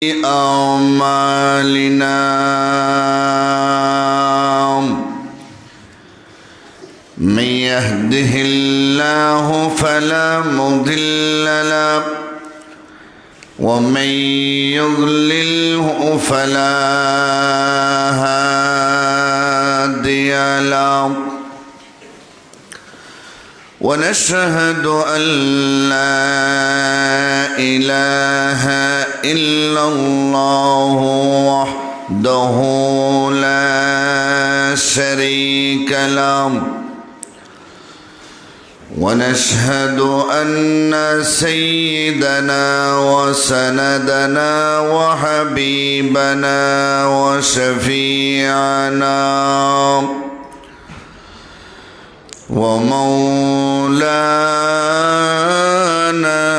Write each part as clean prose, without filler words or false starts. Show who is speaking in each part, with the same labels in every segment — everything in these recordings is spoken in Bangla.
Speaker 1: أعمالنا من يهده الله فلا مضل له ومن يضلله فلا هادي له ونشهد أن لا إله إلا الله وحده لا شريك له ونشهد أن سيدنا وسندنا وحبيبنا وشفيعنا ومولانا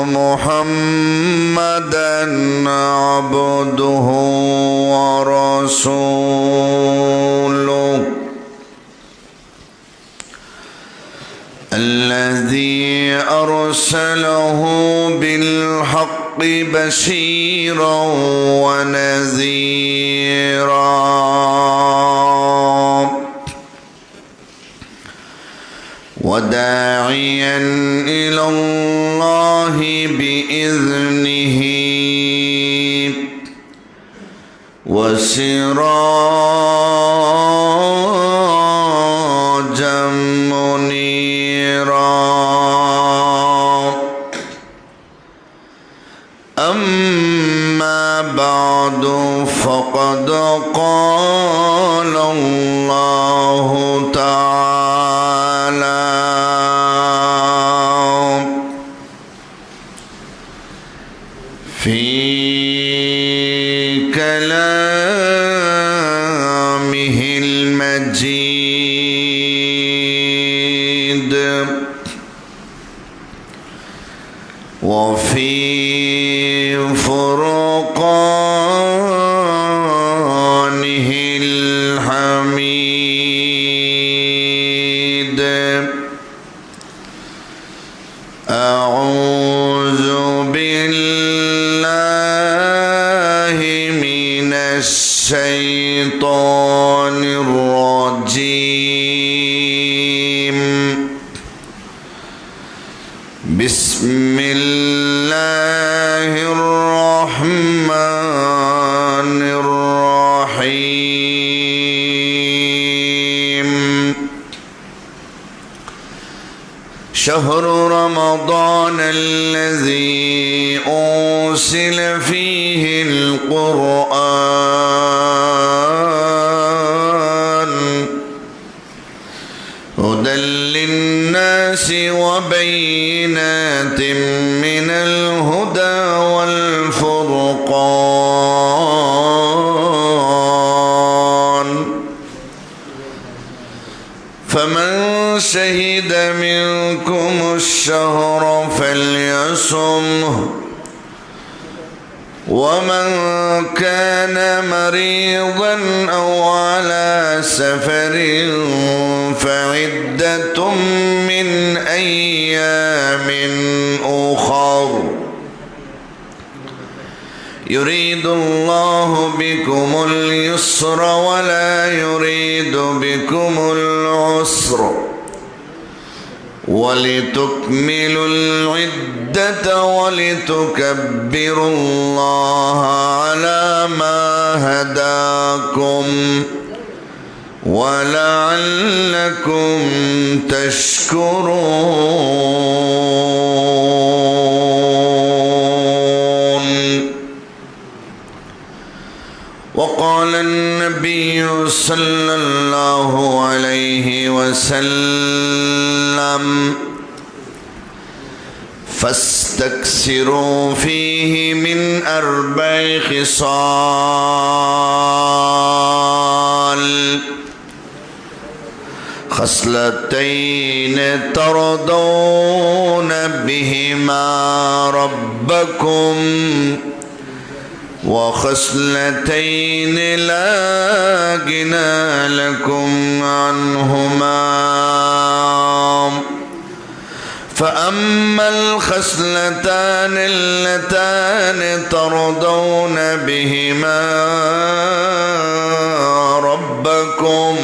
Speaker 1: محمدا عبده ورسوله الذي أرسله بالحق بشيرا ونذيرا وداعيا إلى الله بإذنه وسراجا منيرا أما بعد فقد قال الله تعالى في كلامه المجيد وفي فرقانه الحميد أعوذ بالله من الشيطان الرجيم بسم الله الرحمن الرحيم شهر رمضان الذي أنزل فيه القرآن هدى للناس وبينات من الهدى والفرقان فمن شهد منكم الشهر فليصمه ومن كان مريضا أو على سفر فعدة من أيام أخر يريد الله بكم اليسر ولا يريد بكم العسر ولتكملوا العدة ولتكبروا الله على ما هداكم ولعلكم تشكرون. وقال النبي صلى الله عليه وسلم فاستكثروا فيه من 4 خصال خصلتين ترضون بهما ربكم وخصلتين لا غنى لكم عنهما فأما الخصلتان اللتان ترضون بهما ربكم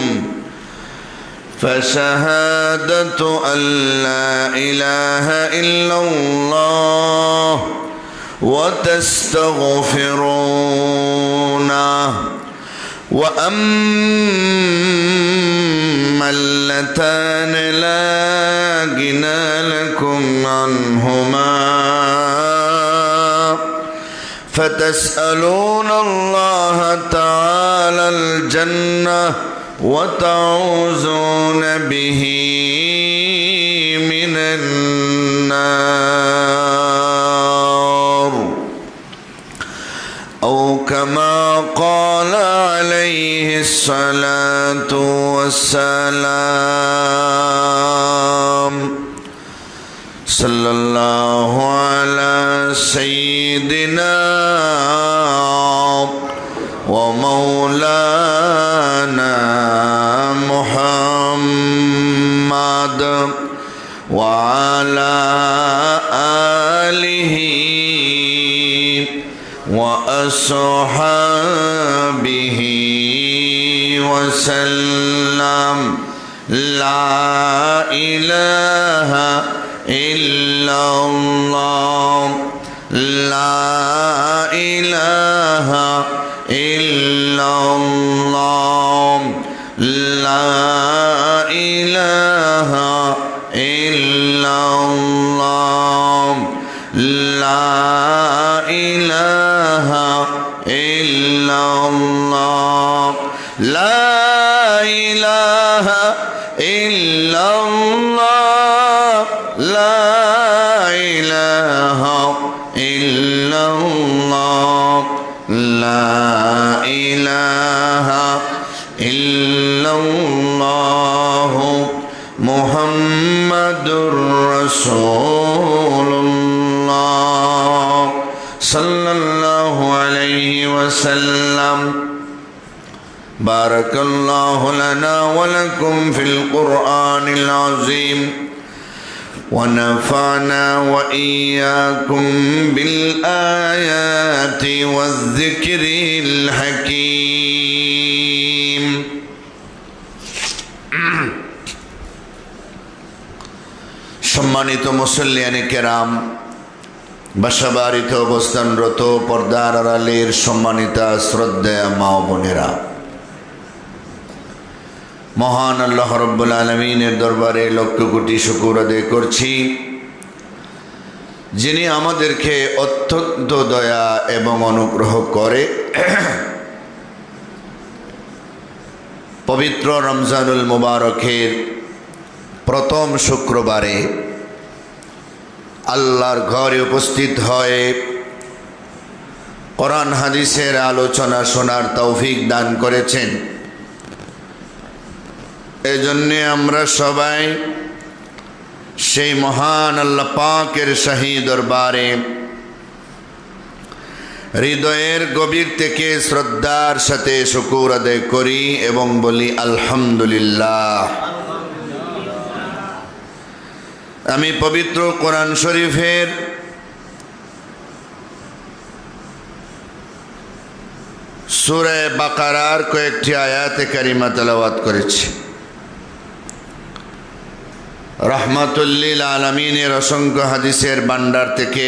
Speaker 1: فشهادة أن لا إله إلا الله وتستغفرونه وأما اللتان لا غنى لكم عنهما فتسألون الله تعالى الجنة وتعوذون به من النار أو كما قال عليه الصلاة والسلام صلى الله على سيدنا ومولانا محمد وعلى آله وأصحابه وسلم لا إله إلا الله لا إله إلا الله لا إله إلا الله لا إله إلا الله لا إله إلا الله لا إله إلا الله لا إله إلا الله محمد رسول الله صلى الله عليه وسلم بارك الله لنا ولكم في القرآن العظيم ونفعنا وإياكم بالآيات والذكر الحكيم সম্মানিত মুসল্লিয়ানে কেরাম, বাসাবাড়িতে অবস্থানরত পর্দার আড়ালের সম্মানিতা শ্রদ্ধেয় মা ও বোনেরা, মহান আল্লাহ রাব্বুল আলামিনের দরবারে লক্ষ কোটি শুকর আদায় করছি, যিনি আমাদেরকে অত্যন্ত দয়া এবং অনুগ্রহ করে পবিত্র রমজানুল মুবারকের প্রথম শুক্রবারে আল্লাহর ঘরে উপস্থিত হয়ে কোরআন হাদিসের আলোচনা শোনার তৌফিক দান করেছেন। এজন্যে আমরা সবাই সেই মহান আল্লাহ পাকের শাহী দরবারে হৃদয়ের গভীর থেকে শ্রদ্ধার সাথে শুকর আদায় করি এবং বলি আলহামদুলিল্লাহ। আমি পবিত্র কোরআন শরীফের সূরা বাকারার কয়েকটি আয়াতে কারিমা তেলাওয়াত করেছি। রহমাতুল লিল আলামিনের অসংখ্য হাদিসের ভান্ডার থেকে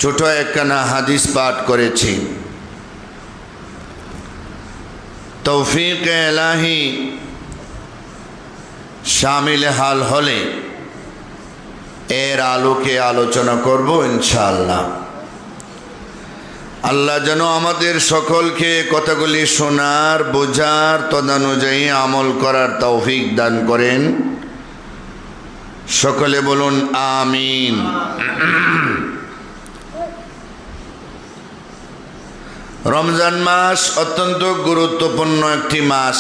Speaker 1: ছোট একখানা হাদিস পাঠ করেছি। তৌফিক এলাহি শামিল হাল হলে এর আলোকে আলোচনা করব ইনশাআল্লাহ। আল্লাহ যেন আমাদের সকলকে কথাগুলি শোনার, বোঝার, তদানুযায়ী আমল করার তৌফিক দান করেন। সকলে বলুন আমিন। রমজান মাস অত্যন্ত গুরুত্বপূর্ণ একটি মাস,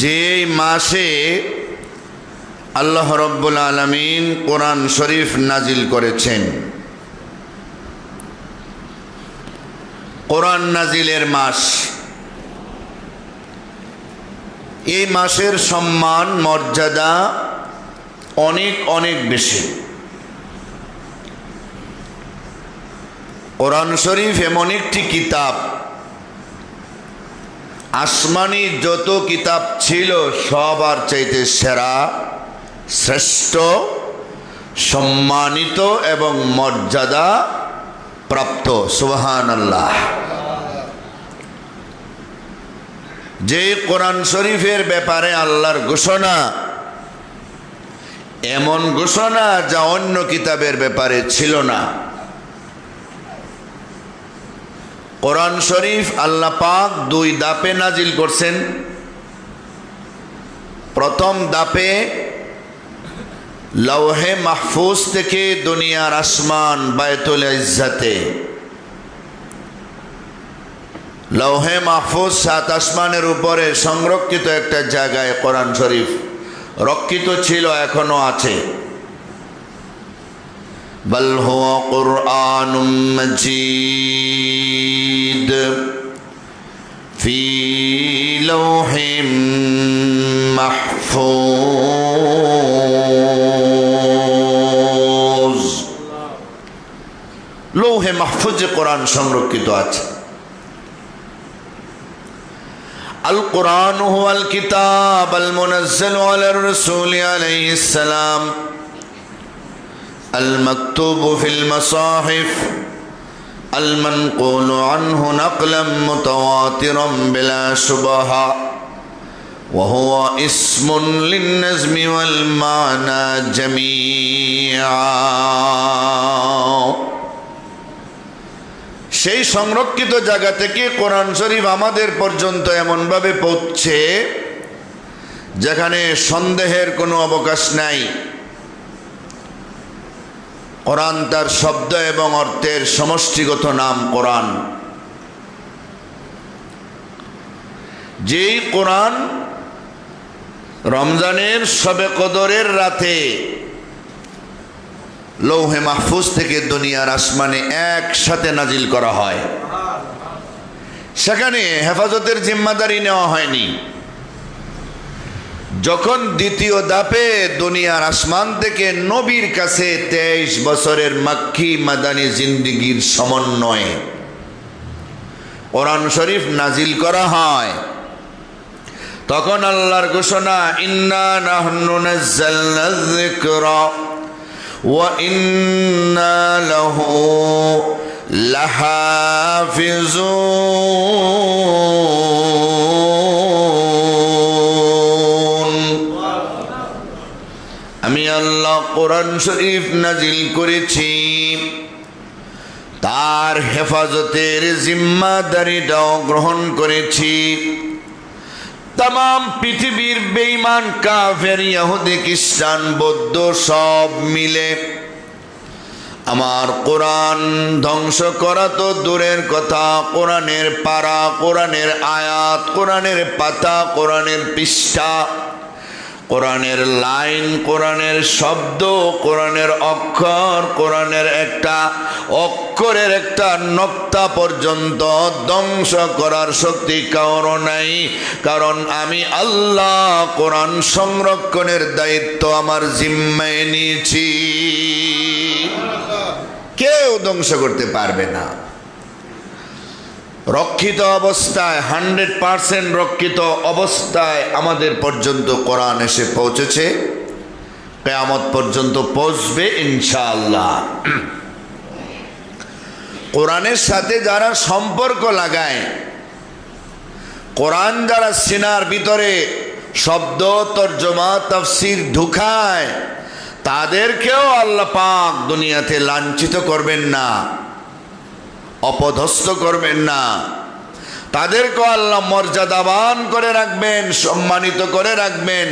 Speaker 1: যে মাসে আল্লাহ রব্বুল আলামিন কোরআন শরীফ নাজিল করেছেন। কোরআন নাজিলের মাস, এই মাসের সম্মান মর্যাদা অনেক অনেক বেশি। কোরআন শরীফ এমন একটি কিতাব, আসমানি যত কিতাব ছিল সবার চাইতে সেরা, শ্রেষ্ঠ, সম্মানিত এবং মর্যাদা প্রাপ্ত। সুবহানাল্লাহ। যে কোরআন শরীফের ব্যাপারে আল্লাহর ঘোষণা, এমন ঘোষণা যা অন্য কিতাবের ব্যাপারে ছিল না। কোরআন শরীফ আল্লাহ পাক দুই ধাপে নাজিল করছেন। প্রথম ধাপে লৌহে মাহফুজ থেকে দুনিয়ার আসমান বায়তুল ইজ্জতে, লৌহে মাহফুজ 7 আসমানের উপরে সংরক্ষিত একটা জায়গায় কোরআন শরীফ রক্ষিত ছিল, এখনো আছে। বল হুয়া কুরআনুম মাজিদ ফি লৌহিম মাহফুজ। লৌহে মাহফুজে কোরআন সংরক্ষিত আছে। আল কুরআন হুয়াল কিতাব আল মুনাজ্জাল আলার রাসূল আলাইহিস সালাম আল মাকতুব ফিল মাসাহিফ আল মানকুল আনহু নাকলাম মুতাওয়াতিরাম বিলা শুবহা ওয়া হুয়া ইসমুন লিন নাজমি ওয়াল মানা জামিআ। সেই সংরক্ষিত জায়গা থেকে কোরআন শরীফ আমাদের পর্যন্ত এমনভাবে পৌঁছছে যেখানে সন্দেহের কোনো অবকাশ নাই। কোরআন তার শব্দ এবং অর্থের সমষ্টিগত নাম কোরআন। যেই কোরআন রমজানের শবে কদরের রাতে লৌহে মাহফুজ থেকে দুনিয়ার আসমানে একসাথে নাজিল করা হয়, সেখানে হেফাজতের জিম্মাদারি নেওয়া হয়নি। যখন দ্বিতীয় ধাপে দুনিয়ার আসমান থেকে নবীর কাছে 23 বছরের মাক্কি মাদানী জিন্দিগির সমন্বয়ে কোরআন শরীফ নাজিল করা হয়, তখন আল্লাহর ঘোষণা, ইন্না নাহনু নাযালনা যিকরা ওয়া ইন্না লাহু লাহাফিজুন। আমি আল্লাহ কোরআন শরীফ নাজিল করেছি, তার হেফাজতের জিম্মাদারিটাও গ্রহণ করেছি। तमाम पृथिवीर बेईमान काफेर यहुदी ख्रिस्टान बौद्ध सब मिले আমার কোরআন ধ্বংস করা তো দূরের কথা, কোরআনের পারা, কোরআনের আয়াত, কোরআনের পাতা, কোরআনের পৃষ্ঠা, কোরআনের লাইন, কোরআনের শব্দ, কোরআনের অক্ষর, কোরআনের একটা অক্ষরের একটা নক্তা পর্যন্ত ধ্বংস করার শক্তি কারো নাই। কারণ আমি আল্লাহ কোরআন সংরক্ষণের দায়িত্ব আমার জিম্মায় নিয়েছি, কেউ ধ্বংস করতে পারবে না। রক্ষিত অবস্থায় 100% রক্ষিত অবস্থায় আমাদের পর্যন্ত কোরআন এসে পৌঁছেছে, কিয়ামত পর্যন্ত পৌঁছবে ইনশাআল্লাহ। কোরআনের সাথে যারা সম্পর্ক লাগায়, কোরআন যারা সিনার ভিতরে শব্দ তর্জমা তাফসীর ঢুকায়, তাদেরকেও আল্লাহ পাক দুনিয়াতে লাঞ্ছিত করবেন না, অপদস্থ করবেন না, তাদেরকে আল্লাহ মর্যাদাবান করে রাখবেন, সম্মানিত করে রাখবেন,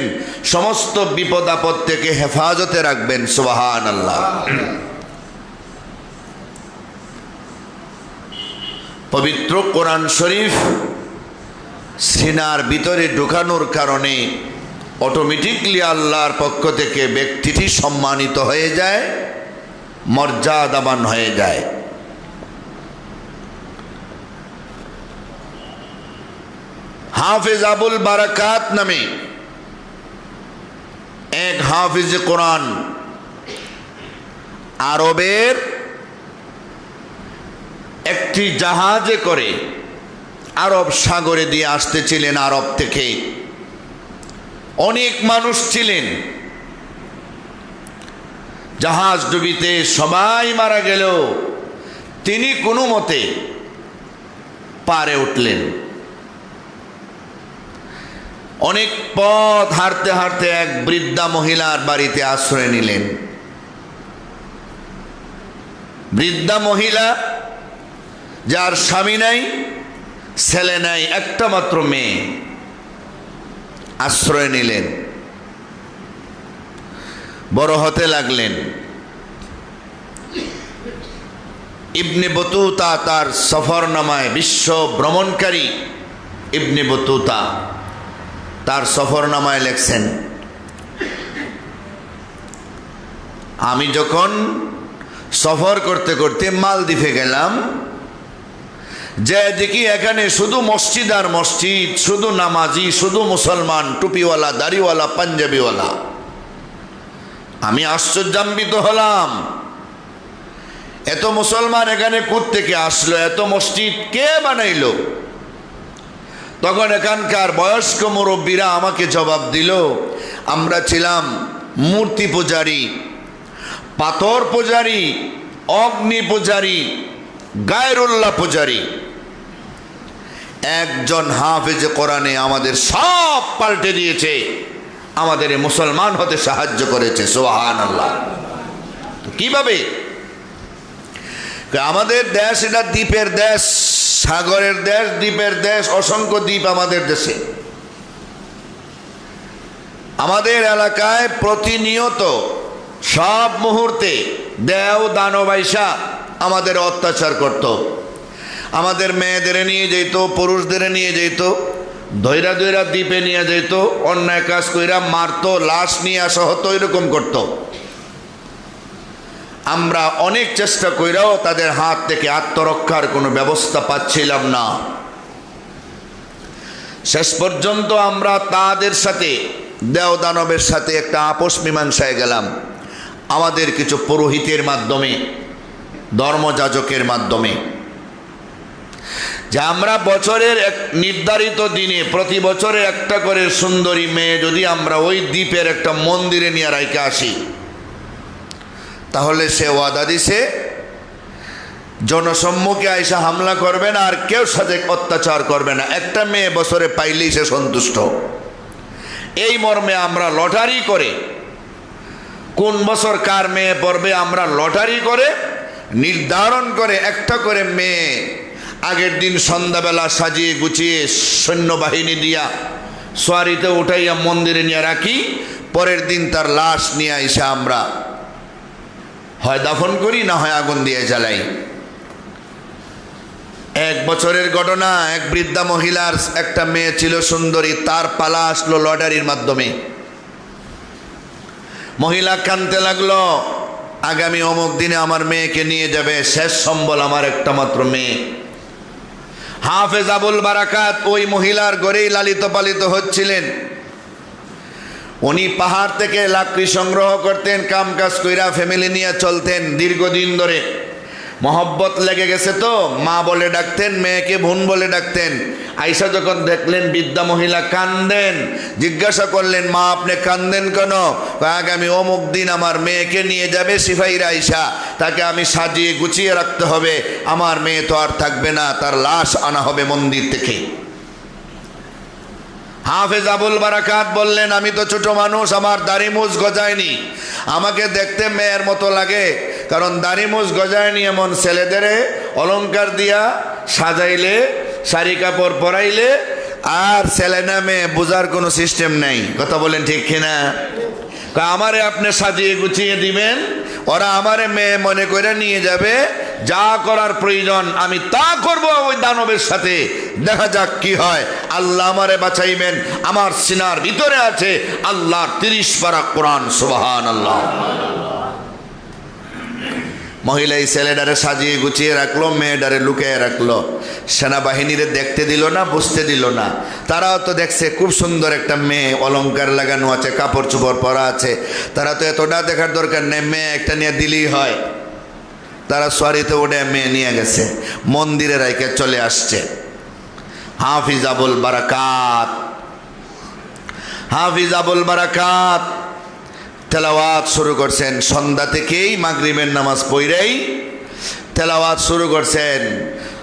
Speaker 1: সমস্ত বিপদ আপদ থেকে হেফাজতে রাখবেন। সুবহানাল্লাহ। পবিত্র কোরআন শরীফ সিনার ভিতরে ঢুকানোর কারণে অটোমেটিকলি আল্লাহর পক্ষ থেকে ব্যক্তিটি সম্মানিত হয়ে যায়, মর্যাদাবান হয়ে যায়। হাফেজ আবুল বারাকাত নামে এক হাফিজ কোরআন আরবের একটি জাহাজে করে আরব সাগরে দিয়ে আসতেছিলেন। আরব থেকে অনেক মানুষ ছিলেন। জাহাজ ডুবিতে সবাই মারা গেল, তিনি কোনো মতে পারে উঠলেন। অনেক পথ হাঁটতে হাঁটতে এক বৃদ্ধা মহিলার বাড়িতে আশ্রয় নিলেন। বৃদ্ধা মহিলা, যার স্বামী নাই, ছেলে নাই, একটা মাত্র মেয়ে, আশ্রয় নিলেন। বড় হতে লাগলেন। ইবনে বতুতা তার সফরনামায়, বিশ্ব ভ্রমণকারী ইবনে বতুতা তার সফরনামায় লেখছেন, আমি যখন সফর করতে করতে মালদ্বীপে গেলাম, যে দেখি এখানে শুধু মসজিদ আর মসজিদ, শুধু নামাজি, শুধু মুসলমান, টুপিওয়ালা, দাড়িওয়ালা, পাঞ্জাবিওয়ালা। আমি আশ্চর্যান্বিত হলাম, এত মুসলমান এখানে কোত্থেকে আসলো, এত মসজিদ কে বানাইলো? তখন এখানকার বয়স্ক মুরব্বীরা আমাকে জবাব দিল, আমরা ছিলাম মূর্তি পূজারী, পাথর পূজারী, অগ্নি পূজারী, গায়রুল্লাহ পূজারী। একজন হাফেজ কোরআনে আমাদের সব পাল্টে দিয়েছে, আমাদের মুসলমান হতে সাহায্য করেছে। সুবহানাল্লাহ। কিভাবে? আমাদের দেশ এটা দ্বীপের দেশ, সাগরের দেশ, দ্বীপের দেশ, অসংখ্য দ্বীপ আমাদের দেশে। আমাদের এলাকায় প্রতিনিয়ত সব মুহূর্তে দেও দানব আইসা আমাদের অত্যাচার করত। আমাদের মেয়েদের নিয়ে যেত, পুরুষদের নিয়ে যেত, ধৈরা ধৈরা দ্বীপে নিয়ে যেত, অন্যায় কাজ কইরা মারত, লাশ নিয়ে আসা হতো, এরকম করত। আমরা অনেক চেষ্টা কইরাও তাদের হাত থেকে আত্মরক্ষার কোনো ব্যবস্থা পাচ্ছিলাম না। শেষ পর্যন্ত আমরা তাদের সাথে, দেও দানবের সাথে একটা আপোষ মীমাংসায় গেলাম, আমাদের কিছু পুরোহিতের মাধ্যমে, ধর্মযাজকের মাধ্যমে, যে আমরা বছরের এক নির্ধারিত দিনে প্রতি বছরে একটা করে সুন্দরী মেয়ে যদি আমরা ওই দ্বীপের একটা মন্দিরে নিয়ে রাইখে আসি, তাহলে সে ওয়াদা দিছে জনসম্মুখে আইসা হামলা করবে না, আর কেউ সাথে অত্যাচার করবে না, একটা মেয়ে বছরে পাইলেই সে সন্তুষ্ট। এই মর্মে আমরা লটারি করে, কোন বছর কার মেয়ে পড়বে আমরা লটারি করে নির্ধারণ করে একটা করে মেয়ে আগের দিন সন্ধ্যাবেলা সাজিয়ে গুছিয়ে সৈন্যবাহিনী দিয়া সোয়ারিতে উঠাইয়া মন্দিরে নিয়ে রাখি, পরের দিন তার লাশ নিয়ে আইসা আমরা হয় দাফন করি, না হয় আগুন দিয়ে জ্বালাই। এক বছরের ঘটনা, এক বৃদ্ধা মহিলার একটা মেয়ে ছিল সুন্দরী, তার পালা আসলো লটারির মাধ্যমে। মহিলা কাঁদতে লাগলো, আগামী অমুক দিনে আমার মেয়েকে নিয়ে যাবে, শেষ সম্বল আমার একটা মাত্র মেয়ে। হাফেজ আবুল বারাকাত ওই মহিলার ঘরেই লালিত পালিত হচ্ছিলেন। উনি পাহাড় থেকে লাকড়ি সংগ্রহ করতেন, কাম কাজ কইরা ফ্যামিলি নিয়ে চলতেন দীর্ঘদিন ধরে। মহব্বত লেগে গেছে তো মা বলে ডাকতেন, মেয়েকে বোন বলে ডাকতেন। আইসা যখন দেখলেন বৃদ্ধা মহিলা কান্দেন, জিজ্ঞাসা করলেন, মা আপনি কান্দেন কেন? আগামী অমুক দিন আমার মেয়েকে নিয়ে যাবে সিপাহীরা আইসা, তাকে আমি সাজিয়ে গুছিয়ে রাখতে হবে, আমার মেয়ে তো আর থাকবে না, তার লাশ আনা হবে মন্দির থেকে। হাফেজ আবুল বারাকাত বললেন, আমি তো ছোট মানুষ, আমার দাড়ি মুছ গজায়নি, আমাকে দেখতে মেয়ের মতো লাগে, কারণ দাড়ি মুছ গজায়নি এমন ছেলেদের অলংকার দিয়া সাজাইলে, শাড়ি কাপড় পরাইলে আর ছেলে না মেয়ে বোঝার কোনো সিস্টেম নাই। কথা বলেন ঠিক কিনা? আমারে আপনি সাজিয়ে গুছিয়ে দিবেন, ওরা আমারে মেয়ে মনে করে নিয়ে যাবে, যা করার প্রয়োজন আমি তা করব ওই দানবের সাথে, দেখা যাক কি হয়। আল্লাহ আমারে বাঁচাইবেন, আমার সিনার ভিতরে আছে আল্লাহর 30 পারা কোরআন। সুবহানাল্লাহ। মহিলা এই ছেলেটারে সাজিয়ে গুছিয়ে রাখলো, মেয়েটারে লুকিয়ে রাখলো। সেনাবাহিনীরে দেখতে দিল না, বুঝতে দিল না। তারাও তো দেখছে খুব সুন্দর একটা মেয়ে, অলংকার লাগানো আছে, কাপড় চোপড় পরা আছে, তারা তো এতটা দেখার দরকার নেই, মেয়ে একটা নিয়ে দিলেই হয়। তারা সরিতে উঠে মেয়ে নিয়ে গেছে, মন্দিরে রাইকে চলে আসছে। হাফিজ আবুল বারাকাত, হাফিজ আবুল বারাকাত তেলাওয়াত শুরু করছেন। সন্ধ্যা থেকেই মাগরিবের নামাজ পড়েই তেলাওয়াত শুরু করছেন।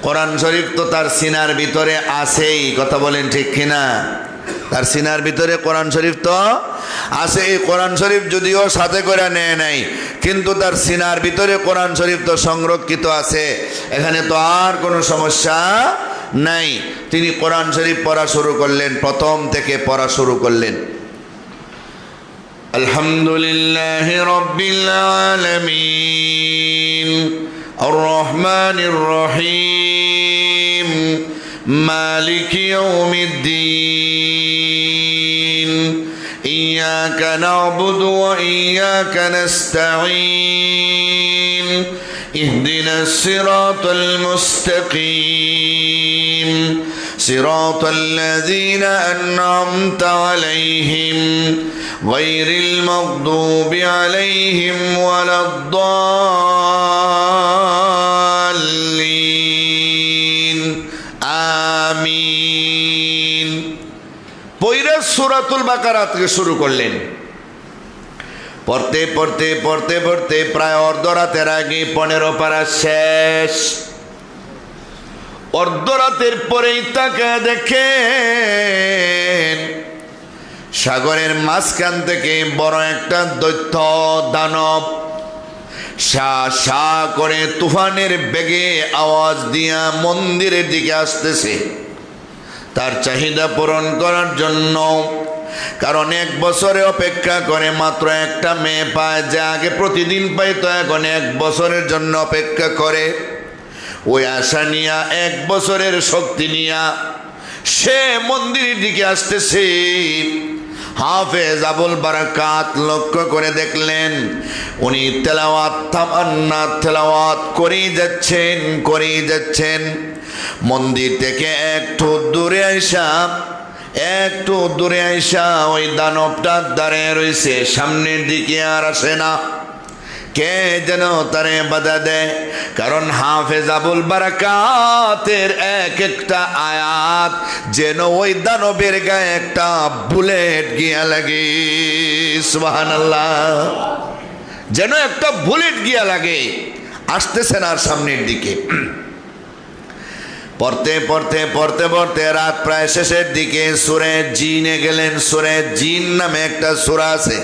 Speaker 1: কোরআন শরীফ তো তার সিনার ভিতরে আছেই, কথা বলেন ঠিক কিনা? তার সিনার ভিতরে কোরআন শরীফ তো আছে। এই কোরআন শরীফ যদিও সাথে করে নেয় নাই, কিন্তু তার সিনার ভিতরে কোরআন শরীফ তো সংরক্ষিত আছে। এখানে তো আর কোনো সমস্যা নাই। তিনি কোরআন শরীফ পড়া শুরু করলেন, প্রথম থেকে পড়া শুরু করলেন। আলহামদুলিল্লাহি রাব্বিল আলামিন আর রহমানির রহিম মালিকি ইয়াউমিদ্দিন ইয়্যাকা না'বুদু ওয়া ইয়্যাকা নাস্তাঈন ইহদিনাস সিরাতাল মুস্তাকিম সিরাতাল লাযীনা আন'আমতা আলাইহিম গায়রিল মাগদুবি আলাইহিম ওয়ালাদ-দাল্লিন আমিন। পয়রা সূরাতুল বাকারা থেকে শুরু করলেন। পড়তে পড়তে পড়তে পড়তে প্রায় অর্ধরাতের আগে 15 পারা শেষ। অর্ধরাতের পরেই তাকে দেখেন সাগরের মাঝখান থেকে বড় একটা দৈত্য দানব শা শা করে তুফানের বেগে আওয়াজ দিয়া মন্দিরের দিকে আসতেছে, তার চাহিদা পূরণ করার জন্য। কারণ 1 বছরে অপেক্ষা করে মাত্র একটা মেয়ে পায়, যে আগে প্রতিদিন পাইতো, এখন 1 বছরের জন্য অপেক্ষা করে। ওই আশা নিয়া 1 বছরের শক্তি নিয়া সে মন্দিরের দিকে আসতেছে। হাফেজ আবুল বারাকাত লক্ষ্য করে দেখলেন উনি তেলাওয়াত তামান্না তেলাওয়াত করেই যাচ্ছেন। মন্দির থেকে একটু দূরে আইসা ওই দানবটা দাঁড়িয়ে রয়েছে, সামনের দিকে আর আসে না। কে যেন তারে বাধা দেয়, কারণ হাফেজ আবুল বারাকাতের এক একটা আয়াত যেন ওই দানবের গায়ে একটা বুলেট গিয়া লাগে। সুবহানাল্লাহ, যেন একটা বুলেট গিয়া লাগে। আসতেছেন আর সামনের দিকে। পড়তে পড়তে পড়তে পড়তে রাত প্রায় শেষের দিকে সূরা জিনে গেলেন। সূরা জিন নামে একটা সূরা আছে।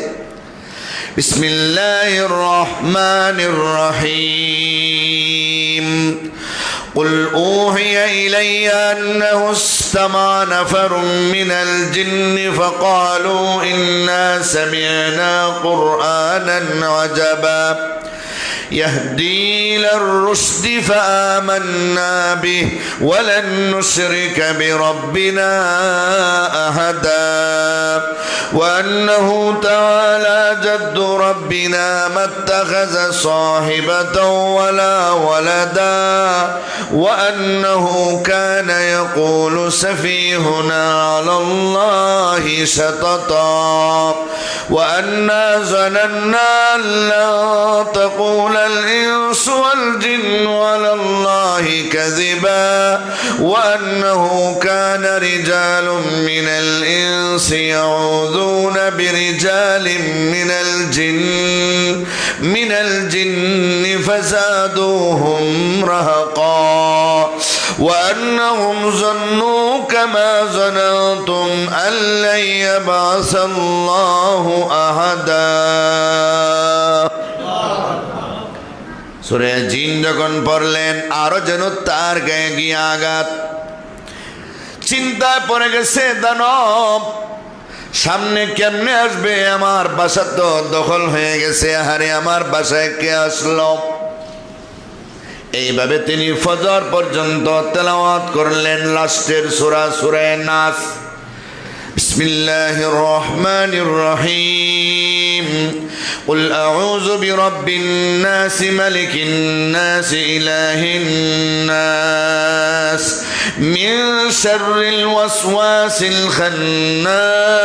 Speaker 1: বিসমিল্লাহির রহমানির রহিম। قل أوحي إلي أنه استمع نفر من الجن فقالوا إنا سمعنا قرآنا عجبا يهدي إلى الرشد فآمنا به ولن نشرك بربنا أحدا وأنه تعالى جد ربنا ما اتخذ صاحبة ولا ولدا وأنه كان يقول سفيهنا على الله شططا وأنا ظننا أن لا تقول الإنس والجن على الله كذبا وأنه كان رجال من الإنس يعوذون برجال من الجن فزادوهم رهقا وأنهم ظنوا كما ظننتم أن لن يبعث الله أحدا। সূরা জিন যখন পড়লেন আরো যেন তার গায়ে গিয়ে আঘাত। চিন্তায় পড়ে গেছে দানব, সামনে কেমনে আসবে? আমার বাসা তো দখল হয়ে গেছে, আহারে আমার বাসায় কে আসলো? এইভাবে তিনি ফজর পর্যন্ত তেলাওয়াত করলেন লাস্টের সূরা সূরা নাস। বিসমিল্লাহির রহমানির রহিম। কুল আউযু বিরাব্বিন নাস মালিকিন নাস ইলাহিন নাস মিন শাররিল ওয়াসওয়াসিল খান্নাস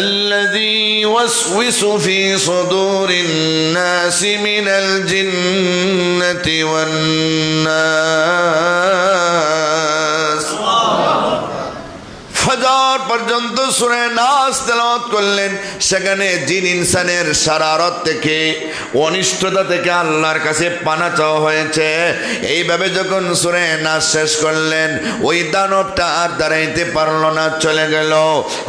Speaker 1: الذي يوسوس في صدور الناس من الجنة والناس ফজর পর্যন্ত সূরা নাস তেলাওয়াত করলেন। সেখানে জিন ইনসানের শারারত থেকে, অনিষ্টতা থেকে আল্লাহর কাছে পানা চাওয়া হয়েছে। এইভাবে যখন সূরা নাস শেষ করলেন, ওই দানবটা আর দাঁড়াইতে পারল না, চলে গেল।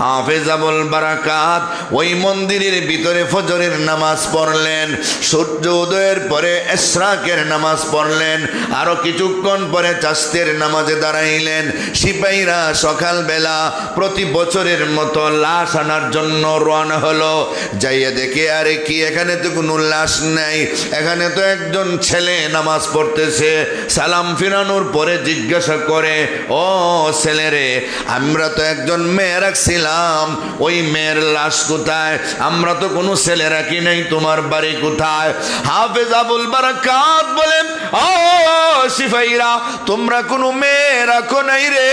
Speaker 1: হাফেজ আবুল বারাকাত ওই মন্দিরের ভিতরে ফজরের নামাজ পড়লেন, সূর্য উদয়ের পরে ইশরাকের নামাজ পড়লেন, আরো কিছুক্ষণ পরে চাস্তের নামাজে দাঁড়াইলেন। সিপাহীরা সকালবেলা প্রতি বছরের মতো লাশ আনার জন্য রওনা হলো। যাইয়া দেখে, আরে কি, এখানে তো কোনো লাশ নাই, এখানে তো একজন ছেলে নামাজ পড়তেছে। সালাম ফিরানোর পরে জিজ্ঞাসা করে, ও ছেলেরে, আমরা তো একজন মেয়ে রাখছিলাম, ওই মেয়ের লাশ কোথায়? আমরা তো কোনো ছেলে রাখি নাই, তোমার বাড়ি কোথায়? হাফেজ আবুল বারাকাত বলেন, ও সিপাহীরা, তোমরা কোনো মেয়ে রাখো নাই রে,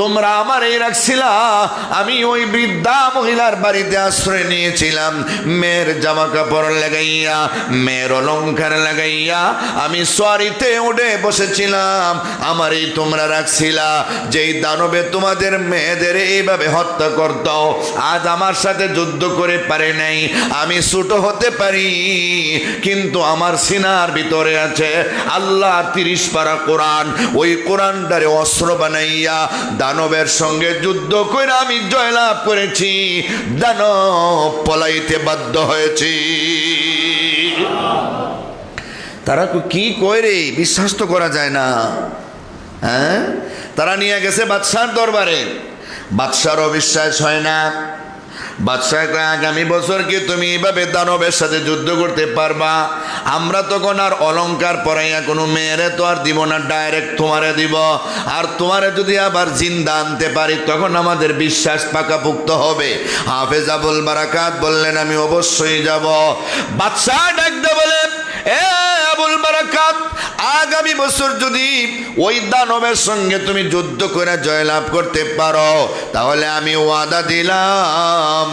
Speaker 1: তোমরা আমার এই রাখছিলা। আমি ওই বৃদ্ধা মহিলার বাড়িতে আশ্রয় নিয়েছিলাম, মেয়ের জামা কাপড় লাগাইয়া, মেয়ের অলংকার লাগাইয়া আমি সোয়ারিতে উঠে বসেছিলাম। আমারই তোমরা রাখছিলা। যেই দানবে তোমাদের মেয়েদের এইভাবে হত্যা করত, আজ আমার সাথে যুদ্ধ করে পারে নাই। আমি ছোট হতে পারি, কিন্তু আমার সিনার ভিতরে আছে আল্লাহ 30 পারা কোরআন। ওই কোরআনটারে অস্ত্র বানাইয়া দানবের সঙ্গে যুদ্ধ করে আমি জয়লাভ করেছি, দানব পলাইতে বাধ্য হয়েছি। তারা কি কয় রে, বিশ্বাস তো করা যায় না। হ্যাঁ, তারা নিয়ে গেছে বাদশার দরবারে, বাদশারও বিশ্বাস হয় না। বাদশাহ কয়, আগামী বছর কি তুমি এইভাবে দানবের সাথে যুদ্ধ করতে পারবা? আমরা তখন আর অলংকার পরাইয়া কোনো মেয়েরে তো আর দিব না, ডাইরেক্ট তোমারে দিব। আর তোমারে যদি আবার জিন্দা আনতে পারি, তখন আমাদের বিশ্বাস পাকাপুক্ত হবে। হাফেজ আবুল বারাকাত বললেন, আমি অবশ্যই যাব। বাদশাহ ডাকতে বলেন, এ আবুল বারাকাত, আগামী বছর যদি ওই দানবের সঙ্গে তুমি যুদ্ধ করে জয়লাভ করতে পারো, তাহলে আমি ওয়াদা দিলাম,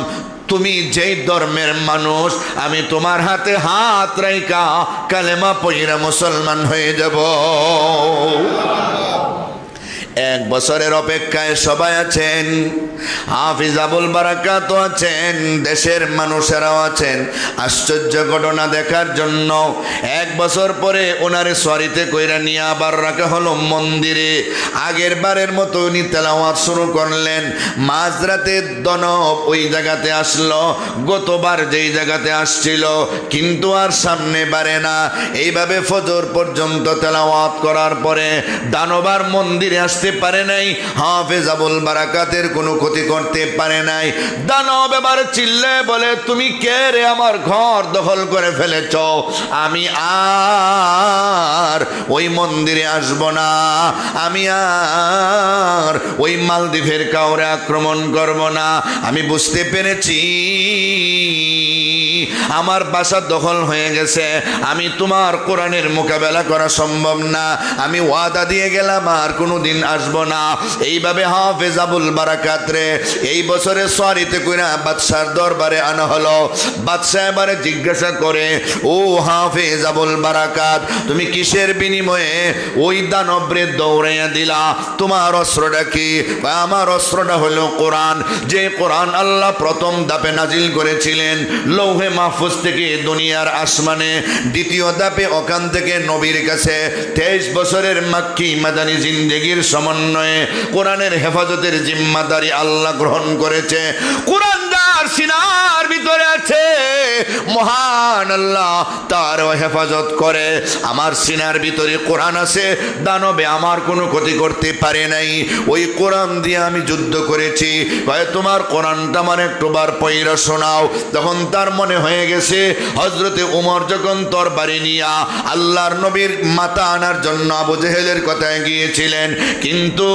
Speaker 1: তুমি যেই ধর্মের মানুষ, আমি তোমার হাতে হাত রাইকা কালেমা পয়রা মুসলমান হয়ে যাব। 1 বছরের অপেক্ষায় সবাই আছেন। হাফিজ আবুল বারাকাত আছেন, দেশের মানুষেরাও আছেন আশ্চর্য ঘটনা দেখার জন্য। 1 বছর পরে ওনারে সরিতে কইরা নিয়ে আবার রাখা হলো মন্দিরে। আগের বারের মতো উনি তেলাওয়াত শুরু করলেন। মাঝরাতে দানব ওই জায়গাতে আসলো, গতবার যেই জায়গাতে আসছিল, কিন্তু আর সামনে বাড়ে না। এইভাবে ফজর পর্যন্ত তেলাওয়াত করার পরে দানবার মন্দিরে আসতে পারে নাই। হাফেজ আবুল বারাকাতের কোনো ক্ষতি করতে পারে নাই। দানব এবার চিল্লায় বলে, তুমি কে রে, আমার ঘর দখল করে ফেলেছ, আমি আর ওই মন্দিরে আসব না, আমি আর ওই মালদ্বীপের কাউরে আক্রমণ করব না। আমি বুঝতে পেরেছি আমার বাসা দখল হয়ে গেছে, আমি তোমার কোরআনের মোকাবেলা করা সম্ভব না, আমি ওয়াদা দিয়ে গেলাম আর কোনোদিন আসব না। এইভাবে হাফেজ আবুল বারাকাত রে এই বছরে সরিতে কইরা বাদশার দরবারে আনা হলো। বাদশা এবারে জিজ্ঞাসা করে, ও হাফেজ আবুল বারাকাত, তুমি কিসের বিনিময়ে ওই দানবরে দৌড়াইয়া দিলা? তোমার অস্ত্রটা কি? আমার অস্ত্রটা হলো কোরআন, যে কোরআন আল্লাহ প্রথম ধাপে নাজিল করেছিলেন লৌহে মাহফুজ থেকে দুনিয়ার আসমানে, দ্বিতীয় ধাপে ওখান থেকে নবীর কাছে 23 বছরের মাক্কি মাদানী জিন্দেগির সমন্বয়ে কোরআনের হেফাজতের জিম্মাদারি আল্লাহ গ্রহণ করেছে। কোরআন যার সিনার ভিতরে আছে, মহান সুবহানাল্লাহ, তারও হেফাজত করে। আমার সিনার ভিতরে কোরআন আছে, দানবে আমার কোনো ক্ষতি করতে পারে নাই। ওই কোরআন দিয়ে আমি যুদ্ধ করেছি। ভাই তোমার কোরআনটা আমার একটুবার পয়রা শোনাও। তখন তার মনে হয়ে গেছে হযরতে ওমর যখন তরবারি নিয়া আল্লাহর নবীর মাথা আনার জন্য আবু জেহেলের কথায় গিয়েছিলেন, কিন্তু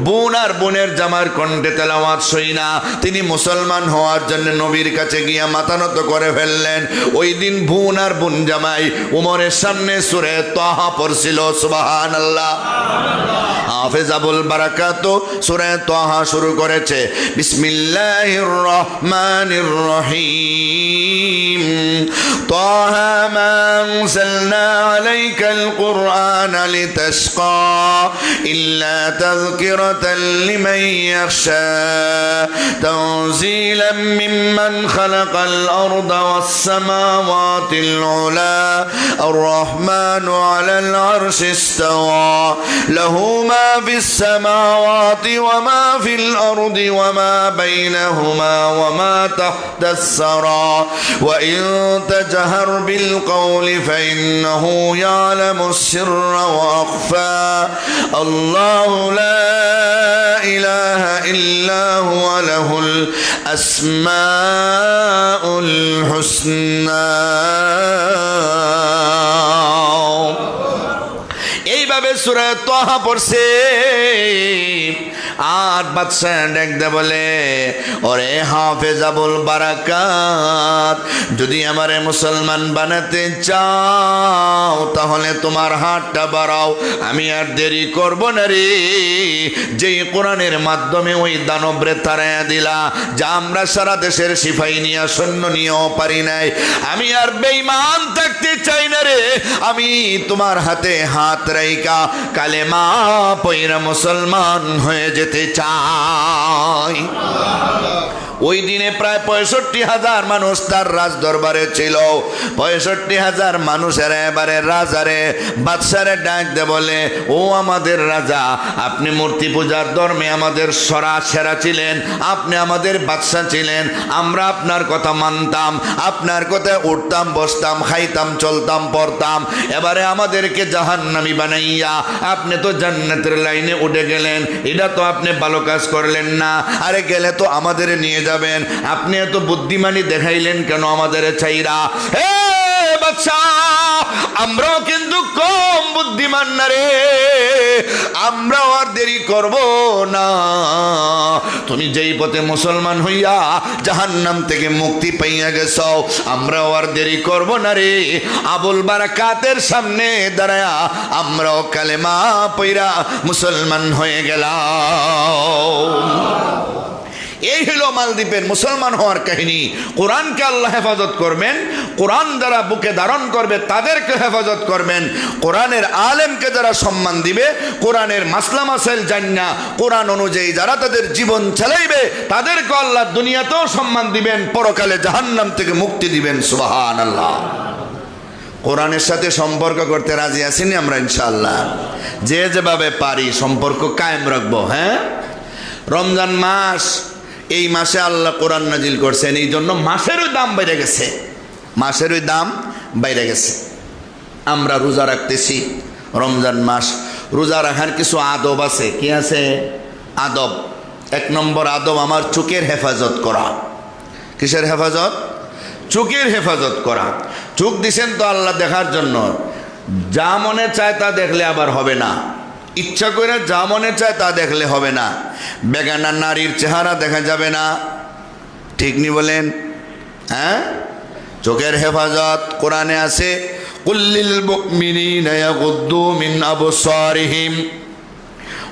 Speaker 1: বোন আর বোনের জামার কণ্ঠে তেলাওয়াত শুইনা তিনি মুসলমান হওয়ার জন্য নবীর কাছে গিয়া মাথা নত করে ফেললেন। ওই দিন বোন আর বোন জামাই ওমরের সামনে সূরা তাহা পড়ছিল। সুবহানাল্লাহ। হাফেজ আবুল বারাকাত সূরা তাহা শুরু করেছে, বিসমিল্লাহির রহমানির রহিম, তাহা মা আনজালনা আলাইকাল কুরআনা লিতাশকা ইল্লা তাযকিরাতাল লিমান ইয়াখশা তানজিলাম মিম্মান খালাকাল আরদা ওয়াস সামাওয়াতিল উলা আর-রাহমানু আলাল আরশি ইসতাওয়া লাহু মা ফিস সামাওয়াতি ওয়া মা ফিল আরদি ওয়া মা বাইনাহুমা ওয়া মা তাহতাস সারা ওয়া ইন তাজহার বিল কওলি ফাইন্নাহু ইয়ালামুস সিররা ওয়া আখফা আল্লাহু লা ইলাহা ইল্লা হুয়া লাহুল আসমাউল হুসনা। এইভাবে সূরা তাহা পড়ছে। আর বাদশা ডাক দে বলে, ওরে হাফেজ আবুল বারাকাত, যদি আমারে মুসলমান বানাতে চাও তাহলে তোমার হাতটা বাড়াও, আমি আর দেরি করব না রে। যেই কোরআনের মাধ্যমে ওই দানবরে তাড়াইয়া দিলা, যা আমরা সারা দেশের সিপাহী নিয়ে সৈন্য নিয়েও পারি নাই, আমি আর বেঈমান থাকতে চাই না রে। আমি তোমার হাতে হাত রাইকা কালেমা পয়রা মুসলমান হয়ে যেতে চাই। ওই দিনে প্রায় 65,000 মানুষ তার রাজ দরবারে ছিল। 65,000 মানুষের এবারে রাজারে বাদশারে ডাক দে বলে, ও আমাদের রাজা, আপনি মূর্তি পূজার ধর্মে আমাদের সেরা ছিলেন, আপনি আমাদের বাদশা ছিলেন, আমরা আপনার কথা মানতাম, আপনার কথায় উঠতাম বসতাম খাইতাম চলতাম পড়তাম। এবারে আমাদেরকে জাহান্নামী বানাইয়া আপনি তো জান্নাতের লাইনে উঠে গেলেন, এটা তো আপনি ভালো কাজ করলেন না। আরে গেলে তো আমাদের নিয়ে যাবেন, আপনি এত বুদ্ধিমানী দেখাইলেন কেন আমাদের চাইরা? হে বাদশা, আমরাও কিন্তু কম বুদ্ধিমান না রে, আমরাও আর দেরি করব না। তুমি যেই পথে মুসলমান হইয়া জাহান্নাম থেকে মুক্তি পাইয়া গেছো, আমরাও আর দেরি করব না রে। আবুল বারাকাতের সামনে দাঁড়ায়া আমরাও কালেমা পয়রা মুসলমান হয়ে গেলাম। এই হলো মালদ্বীপের মুসলমান হওয়ার কাহিনী। কোরআনকে আল্লাহ হেফাজত করবেন, কোরআন যারা বুকে ধারণ করবে তাদেরকে হেফাজত করবেন, কোরআনের আলেমকে যারা সম্মান দিবে, কোরআনের মাসলা মাসাইল জান্না কোরআন অনুযায়ী যারা তাদের জীবন চালাইবে, তাদেরকে আল্লাহ দুনিয়াতেও সম্মান দিবেন, পরকালে জাহান্নাম থেকে মুক্তি দিবেন। সুবহানাল্লাহ। কোরআনের সাথে সম্পর্ক করতে রাজি আছিনি আমরা ইনশাআল্লাহ? যে যেভাবে পারি সম্পর্ক কায়েম রাখবো। হ্যাঁ, রমজান মাস, এই মাসে আল্লাহ কোরআন নাজিল করছেন, এই জন্য মাসেরও দাম বেড়ে গেছে, মাসেরও দাম বেড়ে গেছে। আমরা রোজা রাখতেছি রমজান মাস, রোজা রাখার কিছু আদব আছে। কি আছে আদব? 1 নম্বর আদব আমার চোখের হেফাজত করা। কিসের হেফাজত? চোখের হেফাজত করা। চোখ দিছেন তো আল্লাহ দেখার জন্য, যা মনে চায় তা দেখলে আবার হবে না, ইচ্ছা করে যা মনে চায় তা দেখলে হবে না। বেগানা নারীর চেহারা দেখা যাবে না, ঠিক নি বলেন? হ্যাঁ, চোখের হেফাজত কোরআনে আছে, কুল্লিল মুমিনিনা ইয়াগুদ্দু মিন আবসারিহিম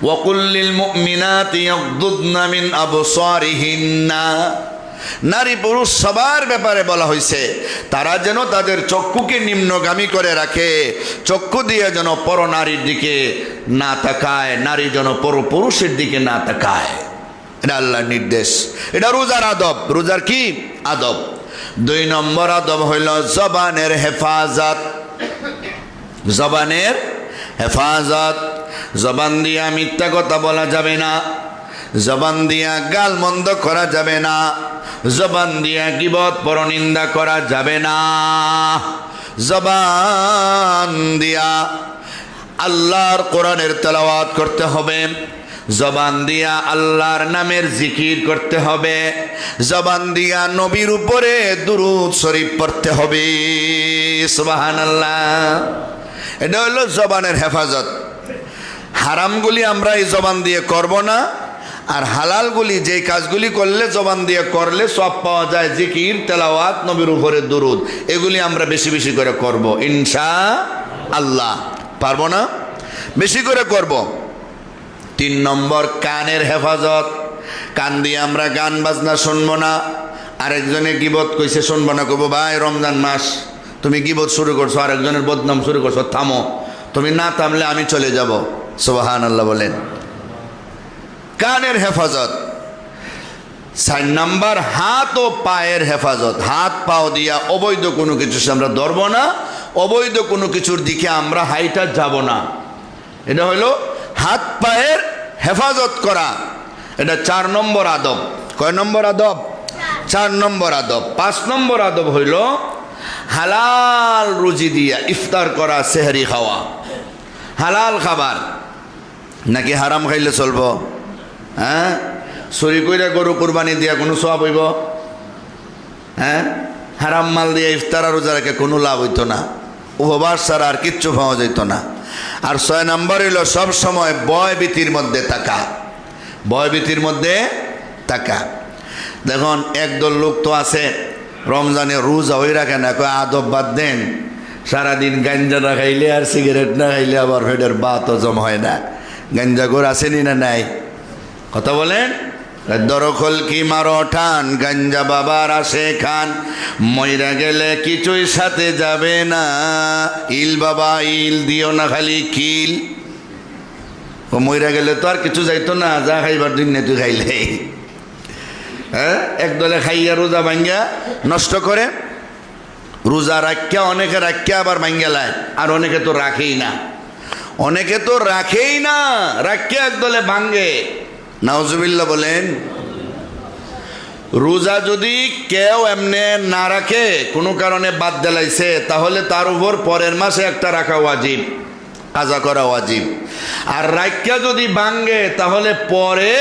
Speaker 1: ওয়া কুল্লিল মুমিনাতি ইয়াগুদ্দুনা মিন আবসারিহিন্না। নারী পুরুষ সবার ব্যাপারে বলা হয়েছে তারা যেন তাদের চক্ষুকে নিম্নগামী করে রাখে, চক্ষু দিয়ে যেন পর নারীর দিকে না তাকায়, নারী যেন পর পুরুষের দিকে না তাকায়। এটা আল্লাহর নির্দেশ, এটা রোজার আদব। রোজার কি আদব? 2 নম্বর আদব হইল জবানের হেফাজত। জবানের হেফাজত, জবান দিয়া মিথ্যা কথা বলা যাবে না, জবান দিয়া গাল মন্দ করা যাবে না, জবান দিয়া গীবত পরনিন্দা করা যাবে না। জবান দিয়া আল্লাহর কোরআনের তেলাওয়াত করতে হবে, জবান দিয়া আল্লাহর নামের জিকির করতে হবে, জবান দিয়া নবীর উপরে দুরূদ শরীফ পড়তে হবে। সুবহানাল্লাহ। এটা হলো জবানের হেফাজত। হারামগুলি আমরা এই জবান দিয়ে করব না, আর হালালগুলি যেই কাজগুলি করলে জবান দিয়ে করলে সব পাওয়া যায়, জিকির, তেলাওয়াত, নবীর উপরে দুরূদ, এগুলি আমরা বেশি বেশি করে করব ইনশাআল্লাহ। পারবো না? বেশি করে করব। 3 নম্বর কানের হেফাজত। কান দিয়ে আমরা গান বাজনা শুনবো না। আরেকজনে গীবত কইছে শুনবো না, কইবো ভাই রমজান মাস তুমি গীবত শুরু করছো, আরেকজনের বদনাম শুরু করছো, থামো। তুমি না থামলে আমি চলে যাব। সুবহানাল্লাহ বলেন। কানের হেফাজত। 4 নম্বর হাত ও পায়ের হেফাজত। হাত পাও দিয়া অবৈধ কোনো কিছু আমরা ধরবো না, অবৈধ কোনো কিছুর দিকে আমরা হাইটা যাব না। এটা হলো হাত পায়ের হেফাজত করা। এটা 4 নম্বর আদব। কয় নম্বর আদব? 4 নম্বর আদব। 5 নম্বর আদব হইল হালাল রুজি দিয়া ইফতার করা, সেহরি খাওয়া। হালাল খাবার, নাকি হারাম খাইলে চলবো? হ্যাঁ, চুরি কইরা গরু কুরবানি দিয়া কোনো সওয়াব হইব? হ্যাঁ, হারাম মাল দিয়ে ইফতার আর রোজা রেখে কোনো লাভ হইতো না, উপবাস ছাড়া আর কিচ্ছু পাওয়া যেত না। আর 6 নম্বর হইল সব সময় ভয় ভীতির মধ্যে থাকা। ভয় ভীতির মধ্যে থাকা। দেখুন একদল লোক তো আছে রমজানে রোজা হয়ে রাখে না, কয় আদব বাদ দেন, সারাদিন গাঞ্জা না খাইলে আর সিগারেট না খাইলে আবার ফেডের বাত হজম হয় না। গাঞ্জা গোর আসেনি না নাই? কথা বলেন। দরখল কি মারো টান, গাঞ্জা বাবার আসে খান, মইরা গেলে কিছুই সাথে যাবে না, ইল বাবা ইল দিও না খালি কিল। ও মইরা গেলে তো আর কিছু যাইতো না, যা খাইবার দিন তুই খাইলে। হ্যাঁ, একদলে খাইয়া রোজা ভাঙ্গা নষ্ট করে। রোজা রাখিয়া অনেকে রাখিয়া আবার ভাঙ্গা লায়, আর অনেকে তো রাখেই না। অনেকে তো রাখেই না, রাখিয়া একদলে ভাঙ্গে। নাউজুবিল্লাহ বলেন। রোজা যদি কেউ এমনে না রাখে, কোনো কারণে বাদ দিলাইছে, তাহলে তার উপর পরের মাসে একটা রাখা ওয়াজিব, কাজা করা ওয়াজিব। আর রাখিয়া যদি ভাঙ্গে তাহলে পরে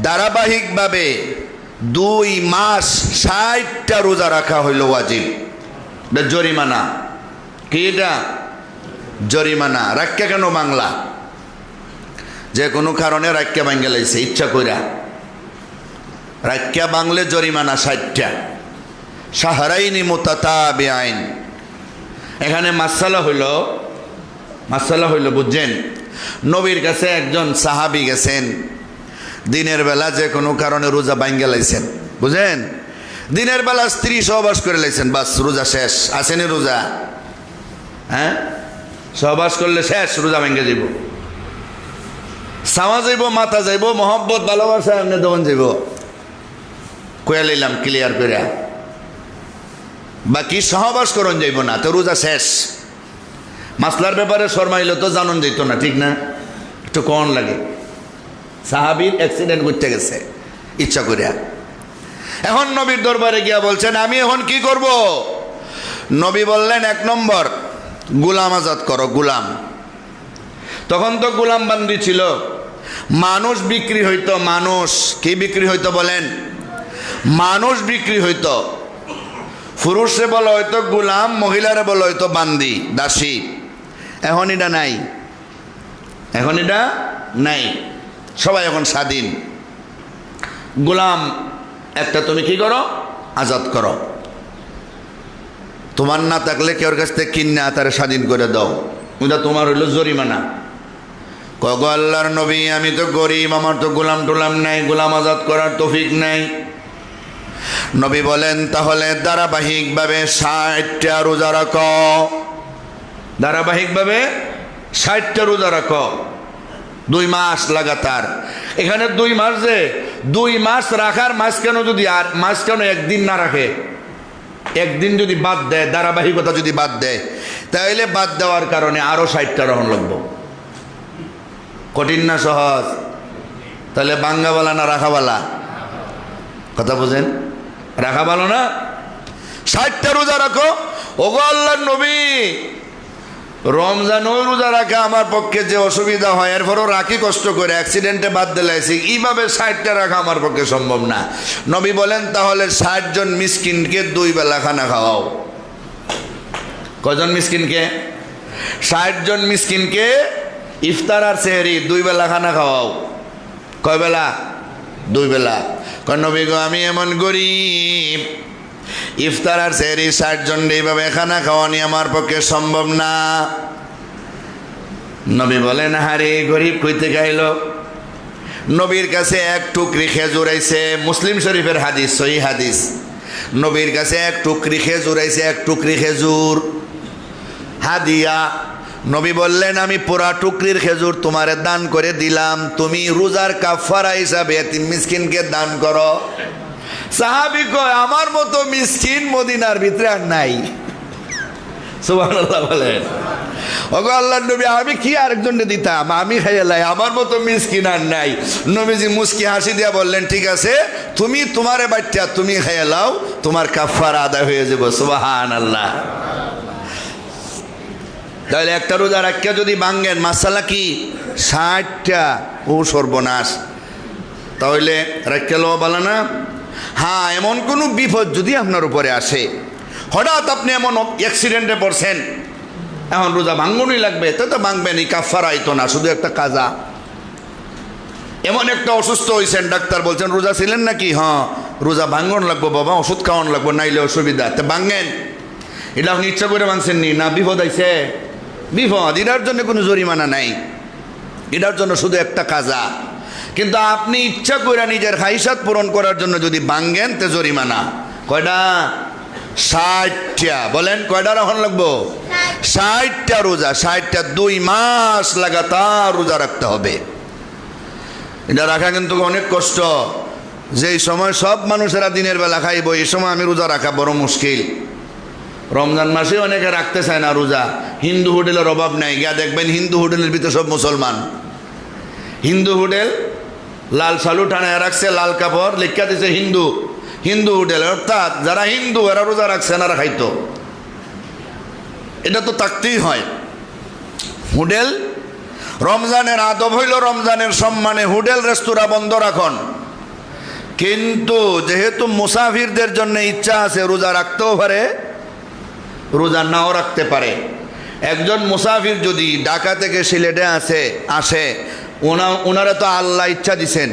Speaker 1: ধারাবাহিকভাবে 2 মাস 60টা রোজা রাখা হইল ওয়াজিব। এটা জরিমানা। কি এটা? জরিমানা। রাখিয়া কেন বাংলা? যে কোনো কারণে রাখিয়া ভাঙ্গে লাইছে ইচ্ছা কইরা, রাখিয়া বাংলে জরিমানা 60টা। শাহরাইনি মুতাতাবিআইন। এখানে মাসালা হইল বুঝছেন, নবীর কাছে একজন সাহাবী গেছেন, দিনের বেলা যে কোনো কারণে রোজা ভাঙ্গে লাইছেন, বুঝেন, দিনের বেলা স্ত্রী সহবাস করে লাইছেন, বাস রোজা শেষ। আসেনি রোজা? হ্যাঁ, সহবাস করলে শেষ, রোজা ভাঙ্গে যাইব। সামা যাইব, মাথা যাইব, মহব্বত ভালোবাসা এমনি দমন যাইব। কয়া লইলাম ক্লিয়ার করে, বাকি সহবাস করন যাইব না, তো রোজা শেষ। মাসলার ব্যাপারে শর্মাইল তো জানন যাইত না, ঠিক না? একটু কন লাগে। সাহাবীর অ্যাক্সিডেন্ট করতে গেছে ইচ্ছা করিয়া। এখন নবীর দরবারে গিয়া বলছেন আমি এখন কি করব? নবী বললেন 1 নম্বর গোলাম আজাদ করো, গোলাম। তখন তো গোলাম বান্দি ছিল, মানুষ বিক্রি হইতো। মানুষ কি বিক্রি হইতো বলেন? মানুষ বিক্রি হইতো। পুরুষে বলা হইতো গোলাম, মহিলারে বলা হইতো বান্দি, দাসী। এখন এটা নাই, এখন এটা নাই, সবাই এখন স্বাধীন। গোলাম একটা তুমি কি করো? আজাদ করো। তোমার না থাকলে কেউর কাছ থেকে কিনা তারে স্বাধীন করে দাও, ওটা তোমার হইল জরিমানা। কগ আল্লাহর নবী আমি তো গরিব, আমার তো গোলাম টোলাম নাই, গোলাম আজাদ করার তৌফিক নাই। নবী বলেন তাহলে ধারাবাহিকভাবে 60টা রোজা রাখো, ধারাবাহিকভাবে 60টা রোজা রাখো 2 মাস লাগাতার। এখানে 2 মাস, যে 2 মাস রাখার মাঝখানে যদি আর মাঝখানে একদিন না রাখে, একদিন যদি বাদ দেয়, ধারাবাহিকতা যদি বাদ দেয়, তাহলে বাদ দেওয়ার কারণে আরো 60টা রহন লাগবো। কঠিন না সহজ? তাহলে বাঙ্গাবালা না রাখাবালা? কথা বুঝেন? রাখা ভালো না? 60টা রোজা রাখো। ওগো আল্লাহর নবী, রমজান ওই রোজা রাখা আমার পক্ষে যে অসুবিধা হয়, এরপরও রাখি কষ্ট করে, অ্যাক্সিডেন্টে বাদ দিলাইছি, এইভাবে 60টা রাখা আমার পক্ষে সম্ভব না। নবী বলেন তাহলে 60 জন মিসকিনকে 2 বেলা খানা খাওয়াও। কজন মিসকিনকে? 60 জন মিসকিনকে ইফতার আর সেহরি 2 বেলা খানা খাওয়াও। কয় বেলা? 2 বেলা। কয় নবী গো আমি এমন গরিব, ইফতার আর সেহরি 60 জন এইভাবে খানা খাওয়ানি আমার পক্ষে সম্ভব না। নবী বলেন হারে গরিব কইতে গাইল। নবীর কাছে 1 টুকরি খেজুর আইছে, মুসলিম শরীফের হাদিস, সহিহ হাদিস। নবীর কাছে 1 টুকরি খেজুর আইছে, 1 টুকরি খেজুর হাদিয়া। নবী বললেন আমি পুরা টুকরির খেজুর তোমারে দান করে দিলাম, তুমি রোজার কাফারা হিসাবে এতিম মিসকিনকে দান করো। সাহাবী কয় আমার মতো মিসকিন মদিনার ভিতরে আর নাই। সুবহানাল্লাহ বলেন। ওগো আল্লাহর নবী আমি কি আরেকজনকে দিতাম, আমি খাইলাই, আমার মতো মিসকিন আর নাই। নবীজি মুস্কি হাসি দিয়া বললেন ঠিক আছে, তুমি তোমারে বাচ্চা তুমি খাইলাও, তোমার কাফারা আদায় হয়ে যাবে। সুবহানাল্লাহ। তাহলে একটা রোজা রাখিয়া যদি ভাঙ্গেন, মাসালা কি? 60টা। ও সর্বনাশ। তাহলে রাখিয়া লওয়া ভালো না? হ্যাঁ, এমন কোনো বিপদ যদি আপনার উপরে আসে, হঠাৎ আপনি এমন অ্যাক্সিডেন্টে পড়ছেন, এখন রোজা ভাঙ্গনই লাগবে, তো ভাঙবেনই, কাফারা আইতো না, শুধু একটা কাজা। এমন একটা অসুস্থ হয়েছেন, ডাক্তার বলছেন রোজা ছিলেন নাকি? হ্যাঁ, রোজা ভাঙ্গন লাগবো বাবা, ওষুধ খাওয়ান লাগবো, নাইলে অসুবিধা, তো ভাঙ্গেন। এটা আপনি ইচ্ছা করে ভাঙছেন নি? না, বিপদ আইছে, বিপদ। এটার জন্য কোনো জরিমানা নাই, এটার জন্য শুধু একটা কাজা। কিন্তু আপনি ইচ্ছা করে নিজের হাইসাত পূরণ করার জন্য যদি ভাঙ্গেন, তে জরিমানা। কয়টা? 60টা। বলেন কয়টা রাখন লাগবো? 60টা রোজা। 60টা 2 মাস লাগাতার রোজা রাখতে হবে। এটা রাখা কিন্তু অনেক কষ্ট। যেই সময় সব মানুষেরা দিনের বেলা খাইব, এই সময় আমি রোজা রাখা বড় মুশকিল। রমজান মাসে অনেকে রাখতে চায় না রোজা। হিন্দু হোটেলের অভাব নাই, গিয়া দেখবেন হিন্দু হোটেলের ভিতরে সব মুসলমান। হিন্দু হোটেল লাল সালু টানায় রাখছে, লাল কাপড় লেখা দিছে হিন্দু, হিন্দু হোটেল, অর্থাৎ যারা হিন্দু এরা রোজা রাখছে না, খাইতো। এটা তো থাকতেই হয়। হোটেল রমজানের আদব হইল রমজানের সম্মানে হোটেল রেস্তোরাঁ বন্ধ রাখন, কিন্তু যেহেতু মুসাফিরদের জন্য ইচ্ছা আছে রোজা রাখতেও পারে, রোজা নাও রাখতে পারে। একজন মুসাফির যদি ঢাকা থেকে সিলেটে আসে, ওনারা তো আল্লাহ ইচ্ছা দিছেন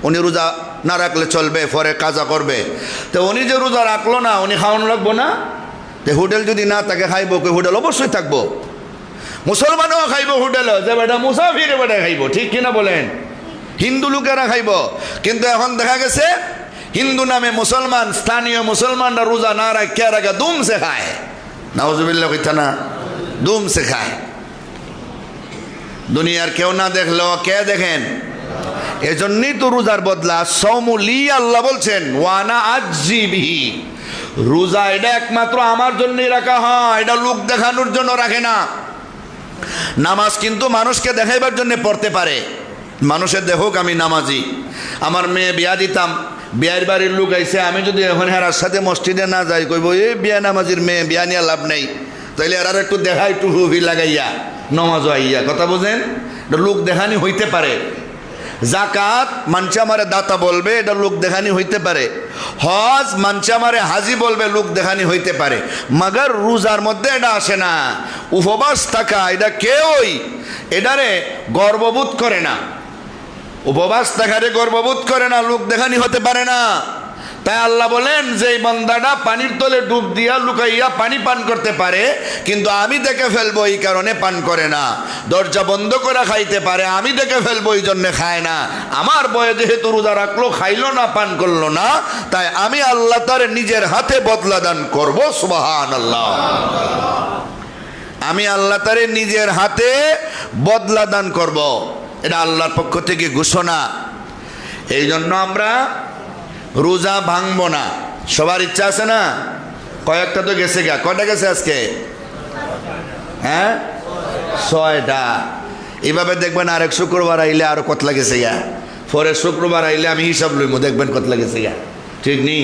Speaker 1: উনি রোজা না রাখলে চলবে, পরে কাজা করবে, তো উনি যে রোজা রাখলো না, উনি খাওয়ানো লাগবো না? তো হোটেল যদি না থাকে খাইব, হোটেল অবশ্যই থাকবো। মুসলমানও খাইব হোটেলও, যে বেটা মুসাফির বেটা খাইব, ঠিক কিনা বলেন? হিন্দু লোকেরা খাইব। কিন্তু এখন দেখা গেছে হিন্দু নামে মুসলমান, স্থানীয় মুসলমানরা রোজা না রাখা দুমসে খায়। নাউজুবিল্লাহ কইতা না? দুমসে খায়। দুনিয়ার কেউ না দেখলেও কে দেখেন? এজন্যই তো রোজার বদলা সৌমুলি, আল্লাহ বলছেন ওয়ানা আজ্জি বিহি। রোজা এটা একমাত্র আমার জন্যই রাখা হয়, এটা লোক দেখানোর জন্য রাখে না। নামাজ কিন্তু মানুষকে দেখাইবার জন্য পড়তে পারে, মানুষের দেখুক আমি নামাজি। আমার মেয়ে বিয়া দিতাম, বিয়ের বাড়ির লোক আইসে, আমি যদি এখন হেরার সাথে মসজিদে না যাই, কইব এই বিয়া নামাজির মেয়ে, বিয়া নিয়ে লাভ নেই, তাইলে এরার একটু দেখা, একটু রুহি লাগাইয়া নমাজ আইয়া, কথা বোঝেন? লোক দেখানি হইতে পারে। জাকাত মানছে আমারে দাতা বলবে, এটা লোক দেখানি হইতে পারে। হজ মানছে আমারে হাজি বলবে, লোক দেখানি হইতে পারে। মাগার রোজার মধ্যে এটা আসে না। উপবাস থাকা এটা কেউই এটারে গর্ববোধ করে না, উপবাস থাকারে গর্ববোধ করে না, লোক দেখানি হতে পারে না। তাই আল্লাহ বলেন যে বান্দাটা পানির তলে ডুব দিয়া লুকাইয়া পানি পান করতে পারে, কিন্তু আমি দেখে ফেলবো এই কারণে পান করে না। দরজা বন্ধ করে খাইতে পারে, আমি দেখে ফেলবো এই জন্য খায় না। আমার বয়ে যেহেতু রোজা রাখলো, খাইলো না, পান করলো না, তাই আমি আল্লাহ তার নিজের হাতে বদলা দান করবো। সুবহানাল্লাহ। আমি আল্লাহ তারে নিজের হাতে বদলা দান করব, এটা আল্লাহর পক্ষ থেকে ঘোষণা। এই জন্য আমরা রোজা ভাঙবো না। সবার ইচ্ছা আছে না? কয়েকটা তো গেছে গা, কয়টা গেছে আজকে? হ্যাঁ, 6টা। এইভাবে দেখবেন আরেক শুক্রবার আইলে আরো কতলা গেছে গা, পরে শুক্রবার আইলে আমি হিসাব লইব, দেখবেন কতলা গেছে গা। ঠিক নেই?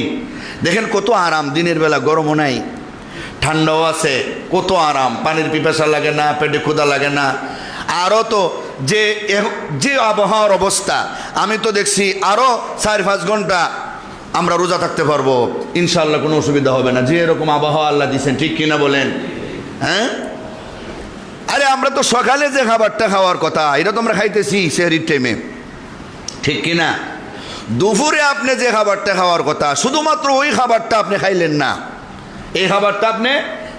Speaker 1: দেখেন কত আরাম, দিনের বেলা গরমও নাই, ঠান্ডাও আছে, কত আরাম, পানির পিপাসা লাগে না, পেটে ক্ষুধা লাগে না। আরও তো যে যে আবহাওয়ার অবস্থা, আমি তো দেখছি আরও 4-5 ঘন্টা আমরা রোজা থাকতে পারবো ইনশাআল্লাহ, কোনো অসুবিধা হবে না, যে এরকম আবহাওয়া আল্লাহ দিয়েছেন। ঠিক কিনা বলেন? হ্যাঁ, আরে আমরা তো সকালে যে খাবারটা খাওয়ার কথা এটা তো আমরা খাইতেছি সেহরির টাইমে, ঠিক কিনা? দুপুরে আপনি যে খাবারটা খাওয়ার কথা শুধুমাত্র ওই খাবারটা আপনি খাইলেন না, এই খাবারটা আপনি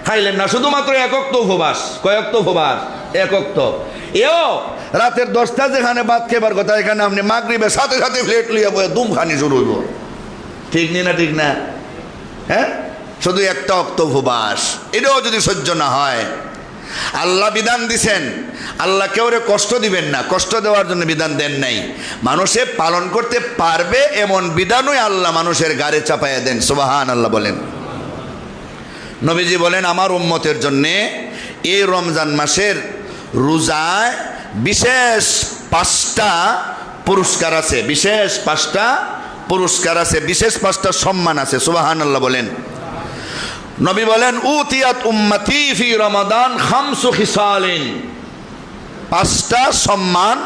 Speaker 1: খাইলেন না, শুধুমাত্র একক তো উপবাস। কয়েক তো উপবাস? একক তো। এও রাতের 10টা যেখানে ভাত খেবার কথা, এখানে আপনি মাগরিবের সাথে সাথে প্লেট লইয়া বয়ে দুম খানি শুরু হইব। ঠিক নি না? ঠিক না? হ্যাঁ, শুধু একটা অক্ত উপবাস, এটাও যদি সহ্য না হয়, আল্লাহ বিধান দিছেন, আল্লাহ কেউরে কষ্ট দিবেন না, কষ্ট দেওয়ার জন্য বিধান দেন নাই, মানুষে পালন করতে পারবে এমন বিধানই আল্লাহ মানুষের গাড়ে চাপাইয়া দেন। সুবহানাল্লাহ বলেন। নবীজি বলেন, আমার উম্মতের জন্যে এই রমজান মাসের রোজায় বিশেষ 5টা পুরস্কার আছে, বিশেষ 5টা পুরস্কার আছে, বিশেষ 5টা সম্মান আছে। সুবহানাল্লাহ বলেন। নবী বলেন, উতিয়াত উম্মতি ফি রমাদান খামসু খিসালিন, 5টা সম্মান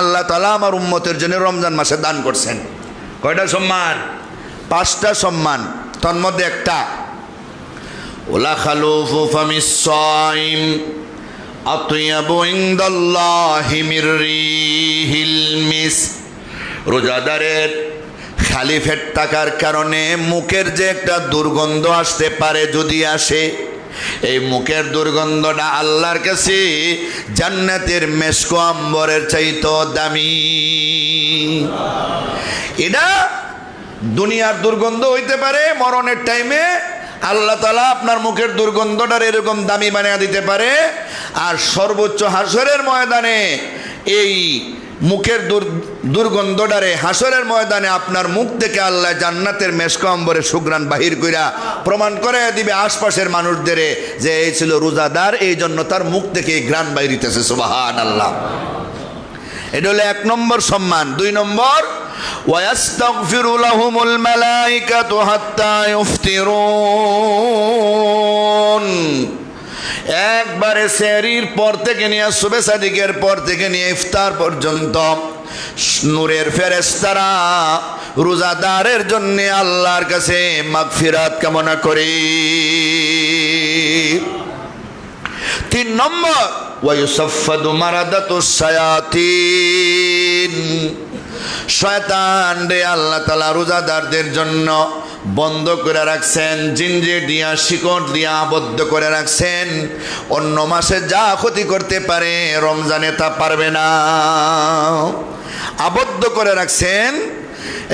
Speaker 1: আল্লাহ তাআলা আমার উম্মতের জন্য রমজান মাসে দান করছেন। কয়টা সম্মান? 5টা সম্মান। তার মধ্যে একটা, ওলা খালুফু ফামিস সাইম আতয়াবু ইনদাল্লাহি মির রিহিল মিস। রোজাদারের খালি পেট থাকার কারণে মুখের যে একটা দুর্গন্ধ আসতে পারে, যদি আসে, এই মুখের দুর্গন্ধটা আল্লাহর কাছে জান্নাতের মেশকো আম্বরের চাইতো দামি। এটা দুনিয়ার দুর্গন্ধ হইতে পারে, মরণের টাইমে আল্লাহ তাআলা আপনার মুখের দুর্গন্ধটার এরকম দামি বানিয়ে দিতে পারে। আর সর্বোচ্চ হাসরের ময়দানে এই মুখের দুর্গন্ধটারে হাসরের ময়দানে আপনার মুখ থেকে আল্লাহ জান্নাতের মেশক আম্বরের সুঘ্রাণ বাহির কইরা প্রমাণ করে দিবে আশপাশের মানুষদের যে এই ছিল রোজাদার, এই জন্য তার মুখ থেকে এই ঘ্রাণ বাইরিতেছে। সুবহানাল্লাহ। এটা হলো 1 নম্বর সম্মান। 2 নম্বর, ওয়াস্তাগফিরু লাহুমুল মালাইকাতু হাত্তা ইফতিরুন। একবারে সেহরির পর থেকে নিয়ে সুবে সাদিকের পর থেকে নিয়ে ইফতার পর্যন্ত নূরের ফেরেশতারা রোজাদারের জন্য আল্লাহর কাছে মাগফিরাত কামনা করে। 3 নম্বর, ওয়ায়ুসাফফাদু মারাদাতুস শায়াতিন। শয়তান রে আল্লাহ তাআলা রোজাদারদের জন্য বন্ধ করে রাখছেন, জিনজির দিয়া, শিকড় দিয়া আবদ্ধ করে রাখছেন। অন্য মাসে যা ক্ষতি করতে পারে রমজানে তা পারবে না, আবদ্ধ করে রাখছেন।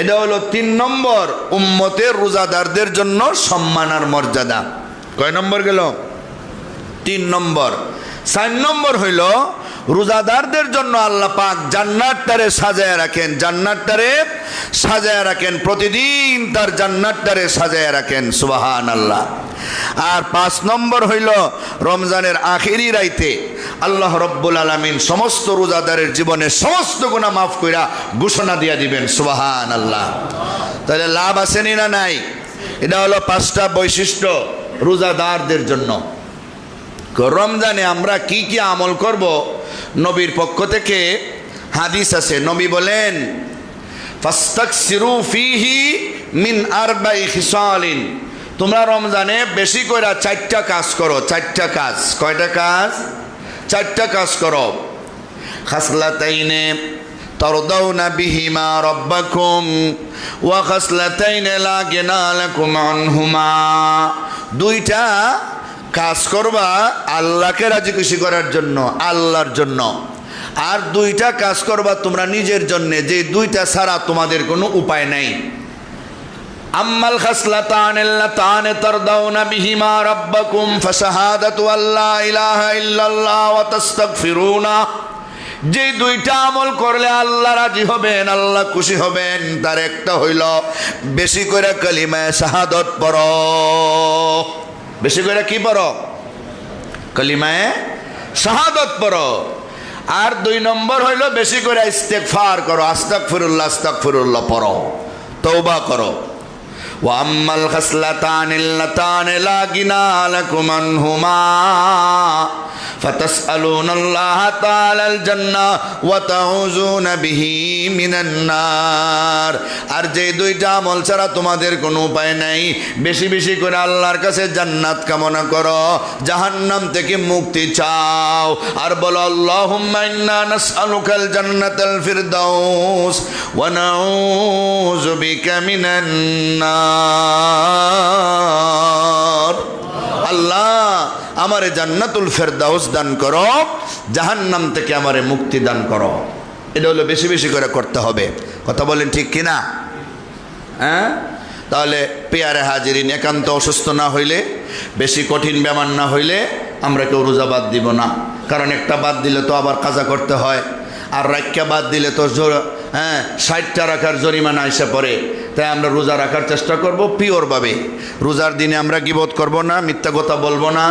Speaker 1: এটা হলো 3 নম্বর উম্মতের রোজাদারদের জন্য সম্মান আর মর্যাদা। কয় নম্বর গেল? 3 নম্বর। 4 নম্বর হইল রোজাদারদের জন্য আল্লাহ পাক জান্নাতটারে সাজায় রাখেন, জান্নাতটারে সাজায় রাখেন, প্রতিদিন তার জান্নাতটারে সাজায় রাখেন। সুবহানাল্লাহ। আর 5 নম্বর হইল রমজানের আখিরি রাইতে আল্লাহ রব্বুল আলামিন সমস্ত রোজাদারের জীবনের সমস্ত গুনাহ মাফ কইরা ঘোষণা দিয়া দিবেন। সুবহানাল্লাহ। তাহলে লাভ আসেনি না নাই? এটা হলো 5টা বৈশিষ্ট্য রোজাদারদের জন্য। রমজানে আমরা কি কি আমল করব, নবীর পক্ষ থেকে হাদিস আছে। নবী বলেন, ফাস্তাকসিরু ফিহি মিন আরবাই খিসালিন। তোমরা রমজানে বেশি করে 4টা কাজ করো। 4টা কাজ। কয়টা কাজ? 4টা কাজ করো। খাসলাতাইনে তারদাউনা বিহিমা রাব্বাকুম ওয়া খাসলাতাইনে লা গিনা লাকুম আনহুমা। 2টা কাজ করবা আল্লাহকে রাজি খুশি করার জন্য, আল্লাহর জন্য। আর 2টা কাজ করবা তোমরা নিজের জন্য, যে 2টা ছাড়া তোমাদের কোনো উপায় নাই। আম্মাল খাসলাতানিল্লাতানি তারদাউনা বিহিমা রাব্বাকুম ফাশাহাদাতু আল্লা ইলাহা ইল্লাল্লাহ ওয়া তাস্তাগফিরুনা। যে 2টা আমল করলে আল্লাহ রাজি হবেন, আল্লাহ খুশি হবেন, তার একটা হইল বেশি করে কালিমায়ে শাহাদাত পড়ো। বেশি করে কি পড়ো? কালিমায়ে শাহাদাত পড়ো। আর 2 নম্বর হইল বেশি করে ইস্তেগফার করো, আস্তাগফিরুল্লাহ আস্তাগফিরুল্লাহ পড়ো, তওবা করো। وأما الخصلتان اللتان لا غنى لكم عنهما فتسألون الله تعالى الجنة وتعوذون به من النار। আর যে দুইটা আমল ছাড়া তোমাদের কোনো উপায় নাই, বেশি বেশি করে আল্লাহর কাছে জান্নাত কামনা করো, জাহান্নাম থেকে মুক্তি চাও, আর বলো আল্লাহুম্মা ইন্না নাসআলুকাল জান্নাতাল ফিরদাউস ওয়া নাউযু বিকা মিনান নার। আল্লাহ আমারে জান্নাতুল ফেরদাউস দান করো, জাহান্নাম থেকে আমারে মুক্তি দান করো। এটা হলো বেশি বেশি করে করতে হবে। কথা বলেন ঠিক কিনা? হ্যাঁ, তাহলে পেয়ারে হাজিরিন, একান্ত অসুস্থ না হইলে, বেশি কঠিন বেমার না হইলে আমরা কেউ রোজা বাদ দিব না। কারণ একটা বাদ দিলে তো আবার কাজা করতে হয়, আর রাখা বাদ দিলে তো 60টা রাখার জরিমানা এসে পড়ে। তাই আমরা রোজা রাখার চেষ্টা করব পিওরভাবে। রোজার দিনে আমরা গীবত করব না, মিথ্যা কথা বলবো না,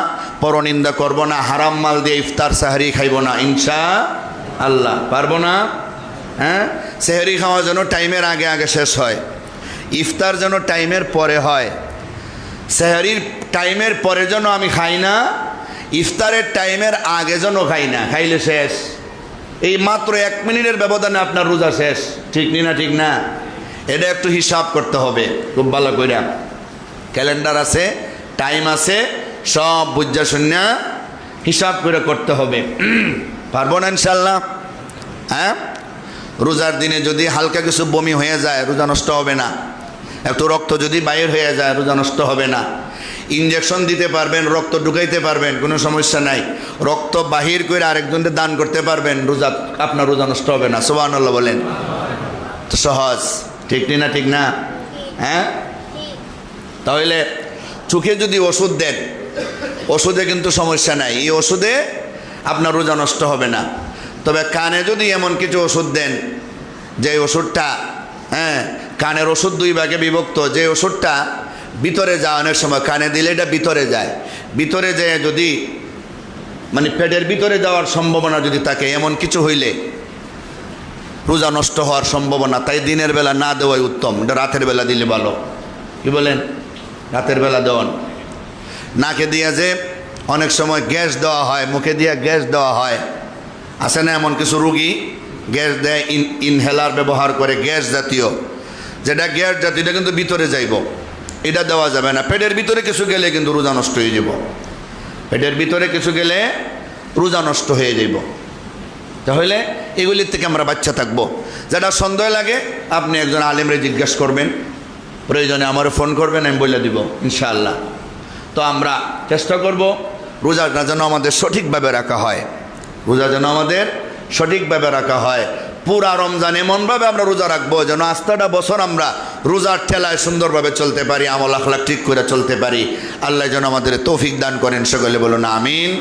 Speaker 1: পরনিন্দা করব না, হারাম মাল দিয়ে ইফতার সাহারি খাইব না, ইনশাআল্লাহ। পারবো না? হ্যাঁ, সেহরি খাওয়া যেন টাইমের আগে আগে শেষ হয়, ইফতার যেন টাইমের পরে হয়। সেহরির টাইমের পরে যেন আমি খাই না, ইফতারের টাইমের আগে যেন খাই না, খাইলে শেষ। এই মাত্র 1 মিনিটের ব্যবধানে আপনার রোজা শেষ। ঠিক না? ঠিক না? এটা একটু হিসাব করতে হবে খুব ভালো করে। ক্যালেন্ডার আছে, টাইম আছে, সব বুঝা শূন্য হিসাব করে করতে হবে। পারবো না ইনশাল্লাহ? হ্যাঁ, রোজার দিনে যদি হালকা কিছু বমি হয়ে যায় রোজা নষ্ট হবে না, একটু রক্ত যদি বাইর হয়ে যায় রোজা নষ্ট হবে না। ইনজেকশন দিতে পারবেন, রক্ত ঢুকাইতে পারবেন, কোনো সমস্যা নাই। রক্ত বাহির করে আরেকজনকে দান করতে পারবেন, রোজা আপনার রোজা নষ্ট হবে না। সুবহানাল্লাহ বলেন। তো সহজ। ঠিক না? ঠিক না? হ্যাঁ, তাহলে চোখে যদি ওষুধ দেন, ওষুধে কিন্তু সমস্যা নাই, এই ওষুধে আপনার রোজা নষ্ট হবে না। তবে কানে যদি এমন কিছু ওষুধ দেন, যে ওষুধটা, কানের ওষুধ 2 ভাগে বিভক্ত, যে ওষুধটা ভিতরে যায়, অনেক সময় কানে দিলে এটা ভিতরে যায়, ভিতরে যায় যদি মানে পেটের ভিতরে যাওয়ার সম্ভাবনা যদি থাকে, এমন কিছু হইলে রোজা নষ্ট হওয়ার সম্ভাবনা। তাই দিনের বেলা না দেওয়াই উত্তম, এটা রাতের বেলা দিলে ভালো। কি বলেন? রাতের বেলা দেওয়ান। নাকে দিয়ে যে অনেক সময় গ্যাস দেওয়া হয়, মুখে দিয়ে গ্যাস দেওয়া হয়, আছে না এমন কিছু রুগী গ্যাস দেয়, ইনহেলার ব্যবহার করে, গ্যাস জাতীয়, যেটা গ্যাস জাতীয়, এটা কিন্তু ভিতরে যাইব, এটা দেওয়া যাবে না। পেটের ভিতরে কিছু গেলে কিন্তু রোজা নষ্ট হয়ে যাব, পেটের ভিতরে কিছু গেলে রোজা নষ্ট হয়ে যাব। তাহলে এগুলির থেকে আমরা বাচ্চা থাকবো। যেটা সন্দেহ লাগে আপনি একজন আলেমরে জিজ্ঞাসা করবেন, প্রয়োজনে আমারও ফোন করবেন, আমি বলে দিব ইনশাআল্লাহ। তো আমরা চেষ্টা করব রোজাটা যেন আমাদের সঠিকভাবে রাখা হয়, রোজা যেন আমাদের সঠিকভাবে রাখা হয়। পুরা রমজান এমনভাবে আমরা রোজা রাখবো যেন আস্তাটা বছর আমরা রোজার ঠেলায় সুন্দরভাবে চলতে পারি, আমল আখলাক ঠিক করে চলতে পারি। আল্লাহ যেন আমাদের তৌফিক দান করেন, সকলে বলুন আমিন।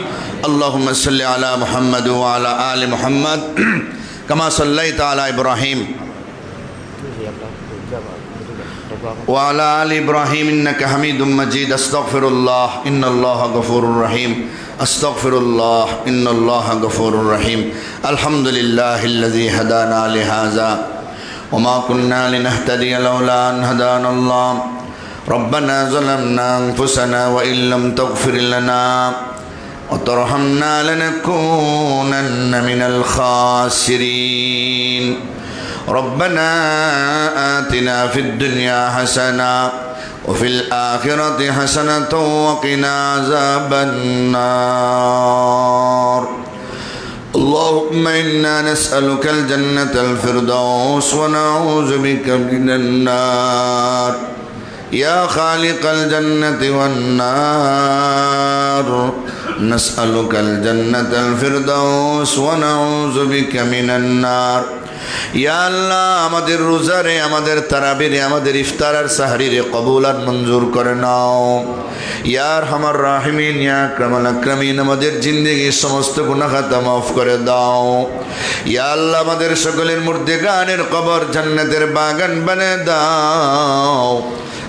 Speaker 1: আল্লাহুম্মা সাল্লি আলা মুহাম্মাদ ওয়া আলা আলি মুহাম্মাদ কামা সাল্লাইতা আলা ইব্রাহিম ওয়া আলা আলি ইব্রাহিম ইন্নাকা হামিদুম মাজিদ। আস্তাগফিরুল্লাহ ইন্নাল্লাহা গফুরুর রহিম। আস্তাগফিরুল্লাহ ইন্নাল্লাহা গফুরুর রহিম। আলহামদুলিল্লাহিল্লাযী হাদানা লিহাযা ওয়া মা কুন্না লিনাহতাদিয়া লাওলা আন হাদানাল্লাহ। রব্বানা যালামনা আনফুসানা ওয়া ইল্লাম তাগফির লানা ওয়া তারহামনা লানাকুনান্না মিনাল খাসিরিন। ربنا آتنا في الدنيا حسنة وفي الآخرة حسنة وقنا عذاب النار. اللهم إنا نسألك الجنة الفردوس ونعوذ بك من النار. يا خالق الجنة والنار نسألك الجنة الفردوس ونعوذ بك من النار. ইয়া আল্লাহ, আমাদের রোজারে, আমাদের তারাবিরে, আমাদের ইফতার আর সাহরিরে কবুল আর মঞ্জুর করে নাও। ইয়া আরহামার রাহিমিন, ইয়া আকরামাল আকরামিন, আমাদের জিন্দেগির সমস্ত গুনাহ খাতা মাফ করে দাও। ইয়া আল্লাহ, আমাদের সকলের মুর্দেগানের কবর জান্নাতের বাগান বানিয়ে দাও।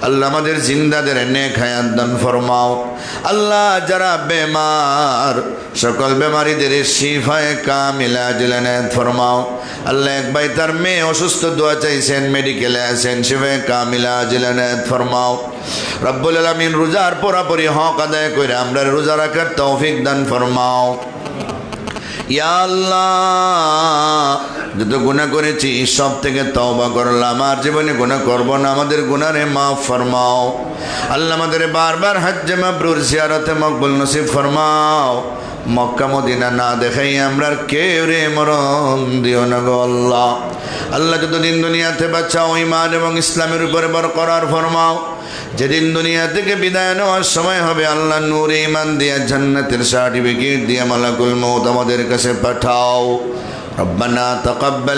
Speaker 1: আল্লাহ আমাদের জিন্দাদের নেক হায়াত দান ফরমাও। আল্লাহ যারা বেমার সকল বেমারিদের শিফায়ে কামিলা আজিল ইনায়াত ফরমাও। আল্লাহ এক ভাই তার মেয়ে অসুস্থ, দোয়া চাইছেন, মেডিকেলে আছেন, শিফায়ে কামিলা আজিল ইনায়াত ফরমাও। রব্বুল আলামিন রোজার পুরাপুরি হক আদায় করে আমরা রোজা রাখার তৌফিক দান ফরমাও। ইয়া আল্লাহ যত গুনাহ করেছি সব থেকে তওবা করলাম, আর জীবনে গুনাহ করব না, আমাদের গুনাহে মাফ ফরমাও। আল্লাহ আমাদের বারবার হজ্জে মাবরুর জিয়ারতে মকবুল নসিব ফরমাও। মক্কা মদিনা না দেখাই আমরা কেউ রে মরণ দিও না গো আল্লাহ। আল্লাহ যতদিন দুনিয়াতে বাঁচাও ঈমান এবং ইসলামের উপরে বরকরার ফরমাও। যেদিন দুনিয়া থেকে বিদায় নেওয়ার সময় হবে আল্লাহ নূরে ঈমান দিয়া জান্নাতের সার্টিফিকেট দিয়া মালাকুল মউত আমাদের কাছে পাঠাও। রব্বানা তাকাব্বাল